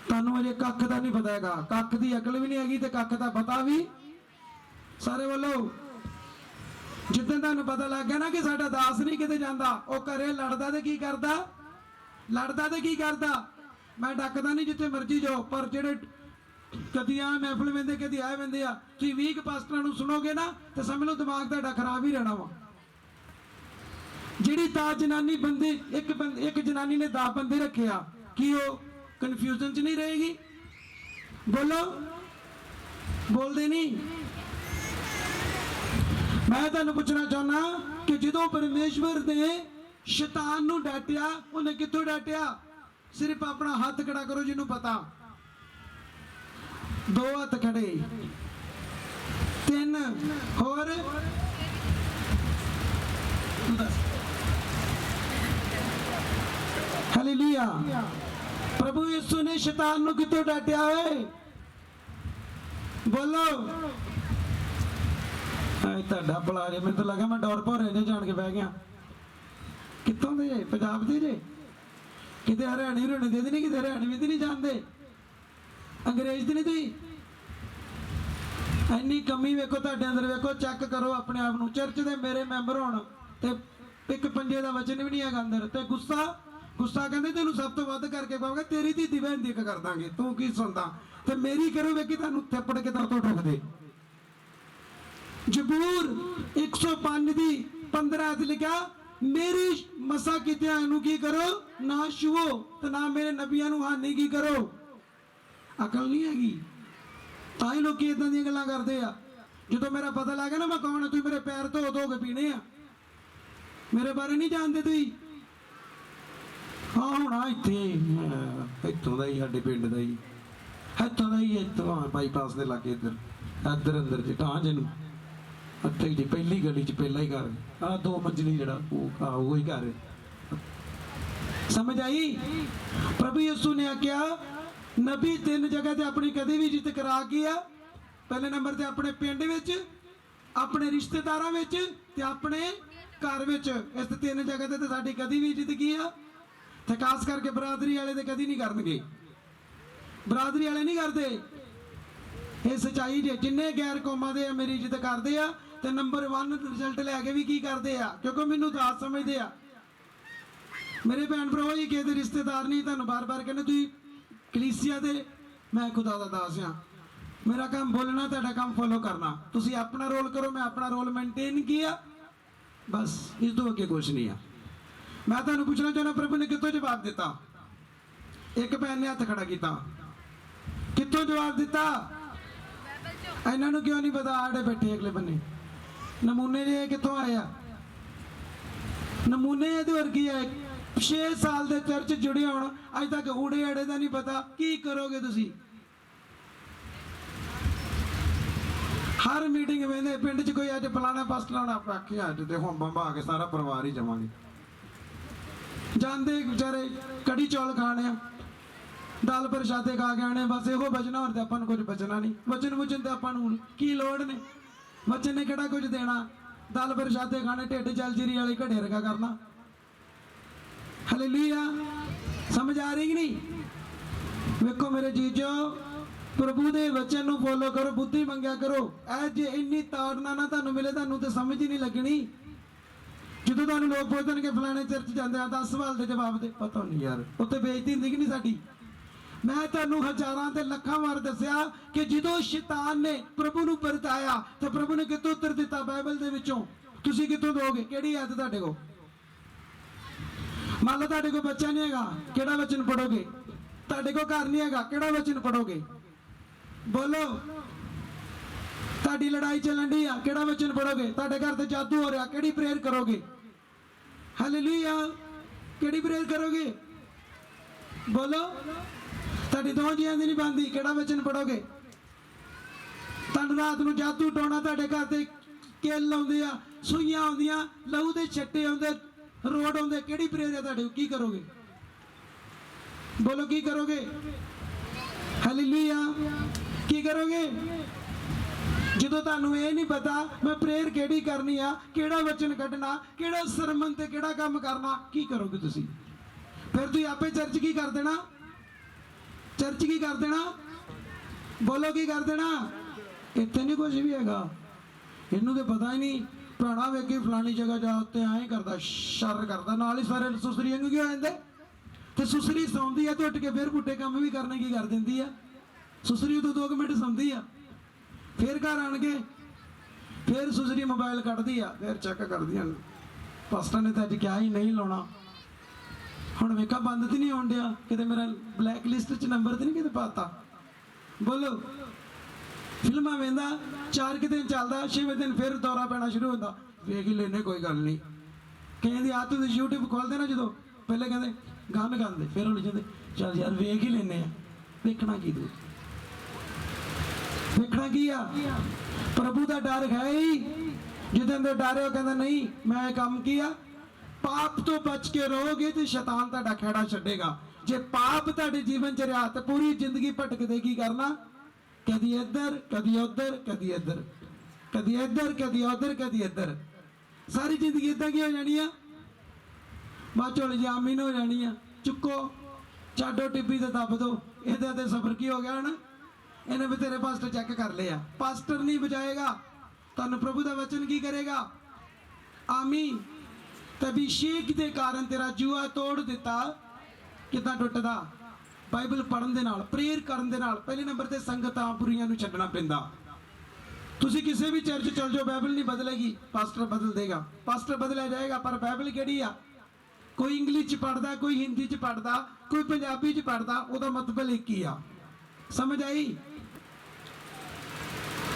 ਤੁਹਾਨੂੰ ਅਜੇ ਕੱਖ ਦਾ ਨਹੀਂ ਪਤਾ ਹੈਗਾ, ਕੱਖ ਦੀ ਅਕਲ ਵੀ ਨਹੀਂ ਹੈਗੀ ਤੇ ਕੱਖ ਦਾ ਪਤਾ ਵੀ। ਸਾਰੇ ਵੱਲੋਂ ਜਿੱਦਾਂ ਤੁਹਾਨੂੰ ਪਤਾ ਲੱਗ ਗਿਆ ਨਾ ਕਿ ਸਾਡਾ ਦਾਸ ਨਹੀਂ ਕਿਤੇ ਜਾਂਦਾ, ਉਹ ਘਰੇ ਲੜਦਾ ਤੇ ਕੀ ਕਰਦਾ? ਲੜਦਾ ਤੇ ਕੀ ਕਰਦਾ? ਮੈਂ ਡੱਕਦਾ ਨਹੀਂ ਜਿੱਥੇ ਮਰਜ਼ੀ ਜਾਓ, ਪਰ ਜਿਹੜੇ ਕਦੀ ਆ ਮਹਿਫਲ ਵੰਦੇ ਕਦੀ ਆ ਵੰਦੇ ਆ, ਤੁਸੀਂ 20 ਪਾਸਟਰਾਂ ਨੂੰ ਸੁਣੋਗੇ ਨਾ ਤੇ ਸਮਝ ਲਓ ਦਿਮਾਗ ਤੁਹਾਡਾ ਖਰਾਬ ਹੀ ਰਹਿਣਾ ਵਾ। ਜਿਹੜੀ ਤਾਂ ਜਨਾਨੀ ਬੰਦੇ ਇੱਕ ਜਨਾਨੀ ਨੇ 10 ਬੰਦੇ ਰੱਖਿਆ, ਕੀ ਉਹ ਕਨਫਿਊਜ਼ਨ ਚ ਨਹੀਂ ਰਹੇਗੀ? ਬੋਲੋ, ਬੋਲਦੇ ਨਹੀਂ। ਮੈਂ ਤੁਹਾਨੂੰ ਪੁੱਛਣਾ ਚਾਹੁੰਦਾ ਕਿ ਜਦੋਂ ਪਰਮੇਸ਼ਵਰ ਨੇ ਸ਼ੈਤਾਨ ਨੂੰ ਡਾਂਟਿਆ, ਉਹਨੇ ਕਿੱਥੋਂ ਡਾਂਟਿਆ? ਸਿਰਫ ਆਪਣਾ ਹੱਥ ਖੜਾ ਕਰੋ ਜਿਹਨੂੰ ਪਤਾ। 2 ਹੱਥ ਖੜੇ, 3 ਹੋਰ, ਹਾਲੇਲੂਇਆ। ਪ੍ਰਭੂ ਯਿਸੂ ਨੇ ਸ਼ੈਤਾਨ ਨੂੰ ਕਿੱਥੋਂ ਡਾਂਟਿਆ ਓਏ? ਬੋਲੋ। ਤੁਹਾਡਾ ਭਲਾ ਜੇ, ਮੈਨੂੰ ਤਾਂ ਲੱਗਾ ਮੈਂ ਡੋਰ ਭੋਰੇ ਨੇ ਜਾਣ ਕੇ ਬਹਿ ਗਿਆ। ਕਿੱਥੋਂ ਦੇ? ਪੰਜਾਬ ਦੇ ਜੇ? ਕਿਤੇ ਹਰਿਆਣੇ ਦੇ ਨਹੀਂ, ਕਿਤੇ ਹਰਿਆਣੇ ਵੀ ਨਹੀਂ ਜਾਣਦੇ। ਅੰਗਰੇਜ਼ ਤੇ ਨਹੀਂ ਤੁਸੀਂ ਇੰਨੀ ਕਮੀ ਵੇਖੋ ਤੁਹਾਡੇ ਅੰਦਰ, ਵੇਖੋ ਚੈੱਕ ਕਰੋ ਆਪਣੇ ਆਪ ਨੂੰ। ਚਰਚ ਦੇ ਮੇਰੇ ਮੈਂਬਰ ਹੋਣ ਤੇ ਇੱਕ ਪੰਜੇ ਦਾ ਵਚਨ ਵੀ ਨਹੀਂ ਹੈਗਾ ਅੰਦਰ, ਤੇ ਗੁੱਸਾ ਕਹਿੰਦੇ ਤੈਨੂੰ ਸਭ ਤੋਂ ਵੱਧ ਕਰਕੇ ਪਾਵਾਂਗੇ, ਤੇਰੀ ਧੀ ਬਹਿੰਦੀ ਕਰ ਦਾਂਗੇ, ਤੂੰ ਕੀ ਸੁਣਦਾ, ਤੇ ਮੇਰੀ ਕਰੋ ਵੇਖੀ ਤੁਹਾਨੂੰ ਥੱਪੜ ਕੇ ਤੋਂ ਠੋਕਦੇ। ਜ਼ਬੂਰ 105 ਦੀ 15 ਤੇ ਲਿਖਿਆ, ਮੇਰੀ ਮਸਾ ਕੀਤਿਆਂ ਨੂੰ ਕੀ ਕਰੋ ਨਾ ਛੂਓ, ਤੇ ਨਾ ਮੇਰੇ ਨਬੀਆਂ ਨੂੰ ਹਾਨੀ ਕੀ ਕਰੋ। ਅਕਲ ਨਹੀਂ ਹੈਗੀ, ਤਾਂ ਹੀ ਲੋਕੀ ਇਦਾਂ ਦੀਆਂ ਗੱਲਾਂ ਕਰਦੇ ਆ। ਜਦੋਂ ਮੇਰਾ ਪਤਾ ਲੱਗ ਗਿਆ ਨਾ ਮੈਂ ਕੌਣ, ਤੁਸੀਂ ਮੇਰੇ ਪੈਰ ਧੋ ਕੇ ਪੀਣੇ ਆ, ਮੇਰੇ ਬਾਰੇ ਨਹੀਂ ਜਾਣਦੇ ਤੁਸੀਂ। ਹਾਂ ਹੁਣ ਇੱਥੋਂ ਦਾ ਹੀ, ਸਾਡੇ ਪਿੰਡ ਦਾ ਹੀ, ਇੱਥੋਂ ਦਾ ਹੀ, ਇੱਥੋਂ ਬਾਈਪਾਸ ਦੇ ਲਾਗੇ ਇੱਧਰ ਅੰਦਰ ਜਿੱਟਾਂ ਜਿਹਨੂੰ ਇੱਥੇ ਜੀ ਪਹਿਲੀ ਗਲੀ 'ਚ ਪਹਿਲਾ ਹੀ ਘਰ, ਆਹ 2 ਮੰਜ਼ਲੀ ਜਿਹੜਾ ਉਹ ਹੀ ਘਰ। ਸਮਝ ਆਈ? ਪ੍ਰਭੂ ਯਿਸੂ ਨੇ ਆਖਿਆ ਨਬੀ 3 ਜਗ੍ਹਾ ਤੇ ਆਪਣੀ ਕਦੇ ਵੀ ਇੱਜ਼ਤ ਕਰਾ ਕੇ ਆ। ਪਹਿਲੇ ਨੰਬਰ ਤੇ ਆਪਣੇ ਪਿੰਡ ਵਿੱਚ, ਆਪਣੇ ਰਿਸ਼ਤੇਦਾਰਾਂ ਵਿੱਚ, ਤੇ ਆਪਣੇ ਘਰ ਵਿੱਚ। ਇਸ 3 ਜਗ੍ਹਾ ਤੇ ਸਾਡੀ ਕਦੀ ਵੀ ਇੱਜ਼ਤ ਕੀ ਆ, ਤੇ ਖਾਸ ਕਰਕੇ ਬਰਾਦਰੀ ਵਾਲੇ ਤੇ ਕਦੀ ਨਹੀਂ ਕਰਨਗੇ। ਬਰਾਦਰੀ ਵਾਲੇ ਨਹੀਂ ਕਰਦੇ, ਇਹ ਸੱਚਾਈ ਜੇ। ਜਿੰਨੇ ਗੈਰ ਕੌਮਾਂ ਦੇ ਆ ਮੇਰੀ ਇੱਜ਼ਤ ਕਰਦੇ ਆ, ਤੇ ਨੰਬਰ 1 ਰਿਜ਼ਲਟ ਲੈ ਕੇ ਵੀ ਕੀ ਕਰਦੇ ਆ, ਕਿਉਂਕਿ ਮੈਨੂੰ ਦਾਸ ਸਮਝਦੇ ਆ। ਮੇਰੇ ਭੈਣ ਭਰਾਵੋ, ਇਹ ਕਿਸੇ ਦੇ ਰਿਸ਼ਤੇਦਾਰ ਨਹੀਂ। ਤੁਹਾਨੂੰ ਬਾਰ-ਬਾਰ ਕਹਿੰਦੇ ਤੁਸੀਂ ਕਲੀਸਿਆ ਦੇ, ਮੈਂ ਖੁਦਾ ਦਾ ਦਾਸ ਆ। ਮੇਰਾ ਕੰਮ ਬੋਲਣਾ, ਤੁਹਾਡਾ ਕੰਮ ਫੋਲੋ ਕਰਨਾ। ਤੁਸੀਂ ਆਪਣਾ ਰੋਲ ਕਰੋ, ਮੈਂ ਆਪਣਾ ਰੋਲ ਮੇਨਟੇਨ ਕੀਤਾ, ਬਸ ਇਸ ਤੋਂ ਅੱਗੇ ਕੁਝ ਨਹੀਂ ਆ। ਮੈਂ ਤੁਹਾਨੂੰ ਪੁੱਛਣਾ ਚਾਹੁੰਦਾ, ਪ੍ਰਭੂ ਨੇ ਕਿੱਥੋਂ ਜਵਾਬ ਦਿੱਤਾ? ਇੱਕ ਭੈਣ ਨੇ ਹੱਥ ਖੜਾ ਕੀਤਾ, ਕਿੱਥੋਂ ਜਵਾਬ ਦਿੱਤਾ? ਇਹਨਾਂ ਨੂੰ ਕਿਉਂ ਨਹੀਂ ਪਤਾ? ਆੜੇ ਬੈਠੇ ਅਗਲੇ ਬੰਨੇ ਨਮੂਨੇ ਜੇ ਕਿੱਥੋਂ ਆਏ ਆ? ਨਮੂਨੇ ਇਹਦੇ ਵਰਗੀ ਹੈ। 6 ਸਾਲ ਦੇ ਚਰਚ ਜੁੜੇ ਹੋਣ, ਅੱਜ ਤੱਕ ਊੜੇ ਆੜੇ ਦਾ ਨਹੀਂ ਪਤਾ। ਕੀ ਕਰੋਗੇ ਤੁਸੀਂ? ਹਰ ਮੀਟਿੰਗ ਵੇਂਦੇ ਪਿੰਡ 'ਚ ਕੋਈ ਅੱਜ ਫਲਾਣਾ ਪਾਸਟਰ ਆਉਣਾ, ਆਪਾਂ ਆਖਿਆ ਅੱਜ ਤੇ ਹੁਣ ਬੰਬਾ ਕੇ ਸਾਰਾ ਪਰਿਵਾਰ ਹੀ ਜਾਵਾਂਗੇ। ਜਾਂਦੇ ਵਿਚਾਰੇ ਕੜੀ ਚੌਲ ਖਾਣੇ ਆ, ਦਾਲ ਪ੍ਰਸ਼ਾਦੇ ਖਾ ਕੇ ਆਣੇ, ਬਸ ਇਹੋ ਬਚਣਾ, ਹੋਰ ਤੇ ਆਪਾਂ ਨੂੰ ਕੁਝ ਬਚਣਾ ਨਹੀਂ। ਵਚਨ ਤੇ ਆਪਾਂ ਨੂੰ ਕੀ ਲੋੜ ਨੇ? ਵਚਨ ਨੇ ਕਿਹੜਾ ਕੁਝ ਦੇਣਾ? ਦਾਲ ਪ੍ਰਸ਼ਾਦੇ ਖਾਣੇ, ਢਿੱਡ ਜਲਜੀਰੀ ਵਾਲੀ ਘੜੇ ਰਗਾ ਕਰਨਾ। ਹਾਲੇਲੂਇਆ। ਸਮਝ ਆ ਰਹੀ ਕਿ ਨਹੀਂ? ਵੇਖੋ ਮੇਰੇ ਜੀਜੋ, ਪ੍ਰਭੂ ਦੇ ਵਚਨ ਨੂੰ ਫੋਲੋ ਕਰੋ, ਬੁੱਧੀ ਮੰਗਿਆ ਕਰੋ। ਇਹ ਜੇ ਇੰਨੀ ਤਾੜਨਾ ਨਾ ਤੁਹਾਨੂੰ ਮਿਲੇ, ਤੁਹਾਨੂੰ ਤੇ ਸਮਝ ਹੀ ਨਹੀਂ ਲੱਗਣੀ। ਜਦੋਂ ਤੁਹਾਨੂੰ ਲੋਕ ਪੁੱਛਣਗੇ ਫਲਾਣੇ ਚਰਚ ਜਾਂਦੇ ਆ, 10 ਸਵਾਲ ਦੇ ਜਵਾਬ ਦੇ, ਪਤਾ ਨਹੀਂ ਯਾਰ ਉੱਥੇ ਬੇਇੱਜ਼ਤੀ ਹੁੰਦੀ ਕਿ ਨਹੀਂ ਸਾਡੀ। ਮੈਂ ਤੁਹਾਨੂੰ ਹਜ਼ਾਰਾਂ ਤੇ ਲੱਖਾਂ ਵਾਰ ਦੱਸਿਆ ਕਿ ਜਦੋਂ ਸ਼ੈਤਾਨ ਨੇ ਪ੍ਰਭੂ ਨੂੰ ਪਰਤਾਇਆ, ਤੇ ਪ੍ਰਭੂ ਨੇ ਕਿੱਥੋਂ ਉੱਤਰ ਦਿੱਤਾ? ਬਾਈਬਲ ਦੇ ਵਿੱਚੋਂ। ਤੁਸੀਂ ਕਿੱਥੋਂ ਦੋਗੇ? ਕਿਹੜੀ ਆਇਤ ਤੁਹਾਡੇ ਕੋਲ? ਮੰਨ ਲਓ ਤੁਹਾਡੇ ਕੋਲ ਬੱਚਾ ਨਹੀਂ ਹੈਗਾ, ਕਿਹੜਾ ਵਚਨ ਪੜੋਗੇ? ਤੁਹਾਡੇ ਕੋਲ ਘਰ ਨਹੀਂ ਹੈਗਾ, ਕਿਹੜਾ ਵਚਨ ਪੜੋਗੇ? ਬੋਲੋ। ਤੁਹਾਡੀ ਲੜਾਈ ਚੱਲਣ ਦੀ ਆ, ਕਿਹੜਾ ਵਚਨ ਪੜੋਗੇ? ਤੁਹਾਡੇ ਘਰ ਤੇ ਜਾਦੂ ਹੋ ਰਿਹਾ, ਕਿਹੜੀ ਪ੍ਰੇਅਰ ਕਰੋਗੇ? ਹਾਲੇਲੂਇਆ। ਕਿਹੜੀ ਪ੍ਰੇਅਰ ਕਰੋਗੇ? ਬੋਲੋ। ਤੁਹਾਡੀ 2 ਜੀਆਂ ਦੀ ਨਹੀਂ ਬਣਦੀ, ਕਿਹੜਾ ਵਚਨ ਪੜੋਗੇ? ਤੁਹਾਨੂੰ ਰਾਤ ਨੂੰ ਜਾਦੂ ਟੋਣਾ, ਤੁਹਾਡੇ ਘਰ ਤੇ ਕਿੱਲ ਆਉਂਦੇ ਆ, ਸੂਈਆਂ ਆਉਂਦੀਆਂ, ਲਹੂ ਦੇ ਛੱਟੇ ਆਉਂਦੇ, ਰੋਡ ਆਉਂਦੇ, ਕਿਹੜੀ ਪ੍ਰੇਅਰ ਹੈ ਤੁਹਾਡੇ? ਕੀ ਕਰੋਗੇ? ਬੋਲੋ, ਕੀ ਕਰੋਗੇ? ਹਾਲੇਲੂਇਆ। ਕੀ ਕਰੋਗੇ? ਜਦੋਂ ਤੁਹਾਨੂੰ ਇਹ ਨਹੀਂ ਪਤਾ ਮੈਂ ਪ੍ਰੇਅਰ ਕਿਹੜੀ ਕਰਨੀ ਆ, ਕਿਹੜਾ ਵਚਨ ਕੱਢਣਾ, ਕਿਹੜਾ ਸਰਮਨ ਤੇ ਕਿਹੜਾ ਕੰਮ ਕਰਨਾ, ਕੀ ਕਰੋਗੇ ਤੁਸੀਂ? ਫਿਰ ਤੁਸੀਂ ਆਪੇ ਚਰਚ ਕੀ ਕਰ ਦੇਣਾ? ਚਰਚ ਕੀ ਕਰ ਦੇਣਾ? ਬੋਲੋ, ਕੀ ਕਰ ਦੇਣਾ? ਇੱਥੇ ਨਹੀਂ ਕੁਝ ਵੀ ਹੈਗਾ। ਇਹਨੂੰ ਤੇ ਪਤਾ ਹੀ ਨਹੀਂ। ਭਰਾਣਾ ਵੇਖੀ ਫਲਾਣੀ ਜਗ੍ਹਾ ਜਾ, ਉੱਤੇ ਐਂ ਕਰਦਾ, ਸ਼ਰ ਕਰਦਾ, ਨਾਲ ਹੀ ਸਾਰੇ ਸੁਸਰੀ ਵਾਂਗੂ ਕੀ ਹੋ ਜਾਂਦੇ। ਤੇ ਸੁਸਰੀ ਸੌਂਦੀ ਆ ਤੇ ਉੱਠ ਕੇ ਫਿਰ ਪੁੱਠੇ ਕੰਮ ਵੀ ਕਰਨੇ ਕੀ ਕਰ ਦਿੰਦੀ ਆ। ਸੁਸਰੀ ਤੋਂ 2 ਮਿੰਟ ਸੌਂਦੀ ਆ, ਫਿਰ ਘਰ ਆਣ ਕੇ ਫਿਰ ਸੁਸਰੀ ਮੋਬਾਈਲ ਕੱਢਦੀ ਆ, ਫਿਰ ਚੈੱਕ ਕਰਦੀਆਂ ਪਾਸਟਰ ਨੇ ਤਾਂ ਅੱਜ ਕਿਹਾ ਹੀ ਨਹੀਂ ਲਾਉਣਾ। ਹੁਣ ਵੇਖਾ ਬੰਦ ਤੇ ਨਹੀਂ ਆਉਣ ਡਿਆ, ਕਿਤੇ ਮੇਰਾ ਬਲੈਕ ਲਿਸਟ 'ਚ ਨੰਬਰ ਤੇ ਨਹੀਂ ਕਿਤੇ ਪਾਤਾ। ਬੋਲੋ। ਫਿਲਮਾਂ ਵੇਂਦਾ, 4 ਕੁ ਦਿਨ ਚੱਲਦਾ, 6ਵੇਂ ਦਿਨ ਫਿਰ ਦੌਰਾ ਪੈਣਾ ਸ਼ੁਰੂ ਹੁੰਦਾ। ਵੇਖ ਹੀ ਲੈਨੇ, ਕੋਈ ਗੱਲ ਨਹੀਂ। ਕਈਆਂ ਦੀ ਆਦਤ ਹੁੰਦੀ, YouTube ਖੋਲਦੇ ਨਾ ਜਦੋਂ, ਪਹਿਲੇ ਕਹਿੰਦੇ ਗਾਣ ਗਾਉਂਦੇ, ਫਿਰ ਉਹ ਜਾਂਦੇ ਚੱਲ ਯਾਰ ਵੇਖ ਹੀ ਲੈਨੇ ਆ। ਵੇਖਣਾ ਕੀ ਤੂੰ? ਵੇਖਣਾ ਕੀ ਆ? ਪ੍ਰਭੂ ਦਾ ਡਰ ਹੈ ਹੀ। ਜਿਹਦੇ ਅੰਦਰ ਡਰ ਹੈ ਉਹ ਕਹਿੰਦਾ ਨਹੀਂ, ਮੈਂ ਇਹ ਕੰਮ ਕੀਆ। ਪਾਪ ਤੋਂ ਬਚ ਕੇ ਰਹੋਗੇ ਤੇ ਸ਼ੈਤਾਨ ਤੁਹਾਡਾ ਖਹਿੜਾ ਛੱਡੇਗਾ। ਜੇ ਪਾਪ ਤੁਹਾਡੇ ਜੀਵਨ 'ਚ ਰਿਹਾ ਤੇ ਪੂਰੀ ਜ਼ਿੰਦਗੀ ਭਟਕਦੇ ਕੀ ਕਰਨਾ? ਕਦੀ ਇੱਧਰ, ਕਦੀ ਉੱਧਰ, ਕਦੀ ਇੱਧਰ, ਕਦੀ ਇੱਧਰ, ਕਦੀ ਉੱਧਰ, ਕਦੀ ਇੱਧਰ। ਸਾਰੀ ਜ਼ਿੰਦਗੀ ਇਦਾਂ ਕੀ ਹੋ ਜਾਣੀ ਆ? ਬਾਚੋਲ ਜਾਮੀਨ ਹੋ ਜਾਣੀ ਆ। ਚੁੱਕੋ, ਛੱਡੋ, ਟਿੱਬੀ ਤੇ ਦੱਬ ਦੋ। ਇਹਦਾ ਤੇ ਸਫਰ ਕੀ ਹੋ ਗਿਆ ਹੁਣ? ਇਹਨੇ ਬਥੇਰੇ ਪਾਸਟਰ ਚੈੱਕ ਕਰ ਲਿਆ। ਪਾਸਟਰ ਨਹੀਂ ਬਚਾਏਗਾ, ਤੁਹਾਨੂੰ ਪ੍ਰਭੂ ਦਾ ਵਚਨ ਕੀ ਕਰੇਗਾ? ਆਮੀਨ। ਤੇ ਅਭਿਸ਼ੇਕ ਦੇ ਕਾਰਨ ਤੇਰਾ ਜੂਆ ਤੋੜ ਦਿੱਤਾ। ਕਿੱਦਾਂ ਟੁੱਟਦਾ? ਬਾਈਬਲ ਪੜ੍ਹਨ ਦੇ ਨਾਲ, ਪ੍ਰੇਅਰ ਕਰਨ ਦੇ ਨਾਲ। ਪਹਿਲੇ ਨੰਬਰ ਤੇ ਸੰਗਤਾਂ ਬੁਰੀਆਂ ਨੂੰ ਛੱਡਣਾ ਪੈਂਦਾ। ਤੁਸੀਂ ਕਿਸੇ ਵੀ ਚਰਚ ਚਲ ਜਾਓ, ਬਾਈਬਲ ਨਹੀਂ ਬਦਲੇਗੀ, ਪਾਸਟਰ ਬਦਲ ਦੇਗਾ। ਪਾਸਟਰ ਬਦਲਿਆ ਜਾਏਗਾ, ਪਰ ਬਾਈਬਲ ਕਿਹੜੀ ਆ? ਕੋਈ ਇੰਗਲਿਸ਼ ਚ ਪੜਦਾ, ਕੋਈ ਹਿੰਦੀ ਚ ਪੜਦਾ, ਕੋਈ ਪੰਜਾਬੀ ਚ ਪੜਦਾ, ਉਹਦਾ ਮਤਲਬ ਇੱਕ ਹੀ ਆ। ਸਮਝ ਆਈ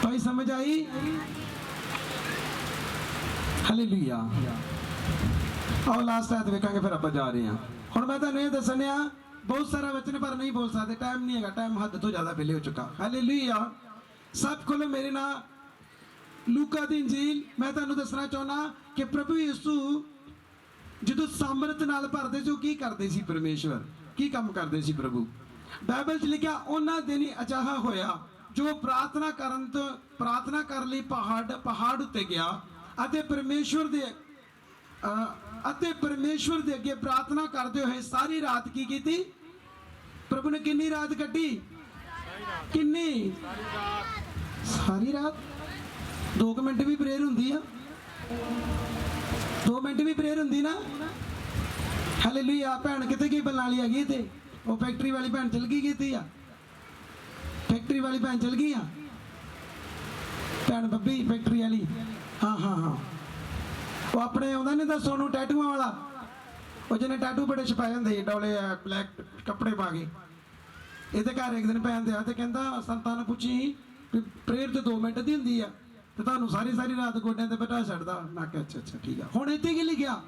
ਭਾਈ? ਸਮਝ ਆਈ? ਹਾਲੇਲੂਇਆ। ਆਓ ਲਾਸਟ ਆਇਤ ਵੇਖਾਂਗੇ, ਫਿਰ ਆਪਾਂ ਜਾ ਰਹੇ ਹਾਂ। ਹੁਣ ਮੈਂ ਤੁਹਾਨੂੰ ਇਹ ਦੱਸਣਿਆ, ਬਹੁਤ ਸਾਰਾ ਵਚਨ ਪਰ ਨਹੀਂ ਬੋਲ ਸਕਦੇ, ਟਾਈਮ ਨਹੀਂ ਹੈਗਾ, ਟਾਈਮ ਹੱਦ ਤੋਂ ਜ਼ਿਆਦਾ ਪਹਿਲੇ ਹੋ ਚੁੱਕਾ। ਹਾਲੇਲੂਇਆ। ਸਭ ਕੋਲੋਂ ਮੇਰੇ ਨਾਲ ਲੂਕਾ ਦੀ ਇੰਜੀਲ ਮੈਂ ਤੁਹਾਨੂੰ ਦੱਸਣਾ ਚਾਹੁੰਦਾ ਕਿ ਪ੍ਰਭੂ ਯਿਸੂ ਜਦੋਂ ਸਾਮਰਥ ਨਾਲ ਭਰਦੇ ਸੀ, ਉਹ ਕੀ ਕਰਦੇ ਸੀ? ਪਰਮੇਸ਼ਵਰ ਕੀ ਕੰਮ ਕਰਦੇ ਸੀ? ਪ੍ਰਭੂ। ਬਾਈਬਲ 'ਚ ਲਿਖਿਆ, ਉਹਨਾਂ ਦਿਨ ਹੀ ਅਜਿਹਾ ਹੋਇਆ ਜੋ ਪ੍ਰਾਰਥਨਾ ਕਰਨ ਲਈ ਪਹਾੜ ਉੱਤੇ ਗਿਆ ਅਤੇ ਪਰਮੇਸ਼ਵਰ ਦੇ ਅੱਗੇ ਪ੍ਰਾਰਥਨਾ ਕਰਦੇ ਹੋਏ ਸਾਰੀ ਰਾਤ ਕੀ ਕੀਤੀ? ਪ੍ਰਭੂ ਨੇ ਕਿੰਨੀ ਰਾਤ ਕੱਢੀ? ਕਿੰਨੀ? ਸਾਰੀ ਰਾਤ। 2 ਮਿੰਟ ਵੀ ਪ੍ਰੇਅਰ ਹੁੰਦੀ ਆ? 2 ਮਿੰਟ ਵੀ ਪ੍ਰੇਅਰ ਹੁੰਦੀ ਨਾ? ਹਾਲੇਲੂਇਆ। ਭੈਣ ਕਿਤੇ ਕੀ ਬਲਨਾਲੀ ਹੈਗੀ ਤੇ ਉਹ ਫੈਕਟਰੀ ਵਾਲੀ ਭੈਣ ਚਲ ਗਈ ਕੀਤੀ ਆ? ਫੈਕਟਰੀ ਵਾਲੀ ਭੈਣ ਚਲ ਗਈ ਆ? ਭੈਣ ਬੱਬੀ ਫੈਕਟਰੀ ਵਾਲੀ? ਹਾਂ ਹਾਂ ਹਾਂ। ਉਹ ਆਪਣੇ ਆਉਂਦਾ ਨਹੀਂ ਤਾਂ ਸੋਨੂੰ ਟੈਟੂਆਂ ਵਾਲਾ, ਉਹ ਜਿਹਨੇ ਟੈਟੂ ਬੜੇ ਛਪਾਏ ਹੁੰਦੇ ਡੋਲੇ ਬਲੈਕ ਕੱਪੜੇ ਪਾ ਕੇ। ਇਹਦੇ ਘਰ ਇੱਕ ਦਿਨ ਭੈਣ ਦੇ ਆ ਤੇ ਕਹਿੰਦਾ ਸੰਤਾਂ ਨੂੰ ਪੁੱਛੀ ਪ੍ਰੇਅਰ ਤੇ 2 ਮਿੰਟ ਦੀ ਹੁੰਦੀ ਆ ਤੇ ਤੁਹਾਨੂੰ ਸਾਰੀ ਰਾਤ ਗੋਡਿਆਂ ਤੇ ਬਿਠਾ ਛੱਡਦਾ। ਮੈਂ ਕਿਹਾ ਅੱਛਾ ਠੀਕ ਆ। ਹੁਣ ਇੱਥੇ ਕੀ ਲਿਖਿਆ?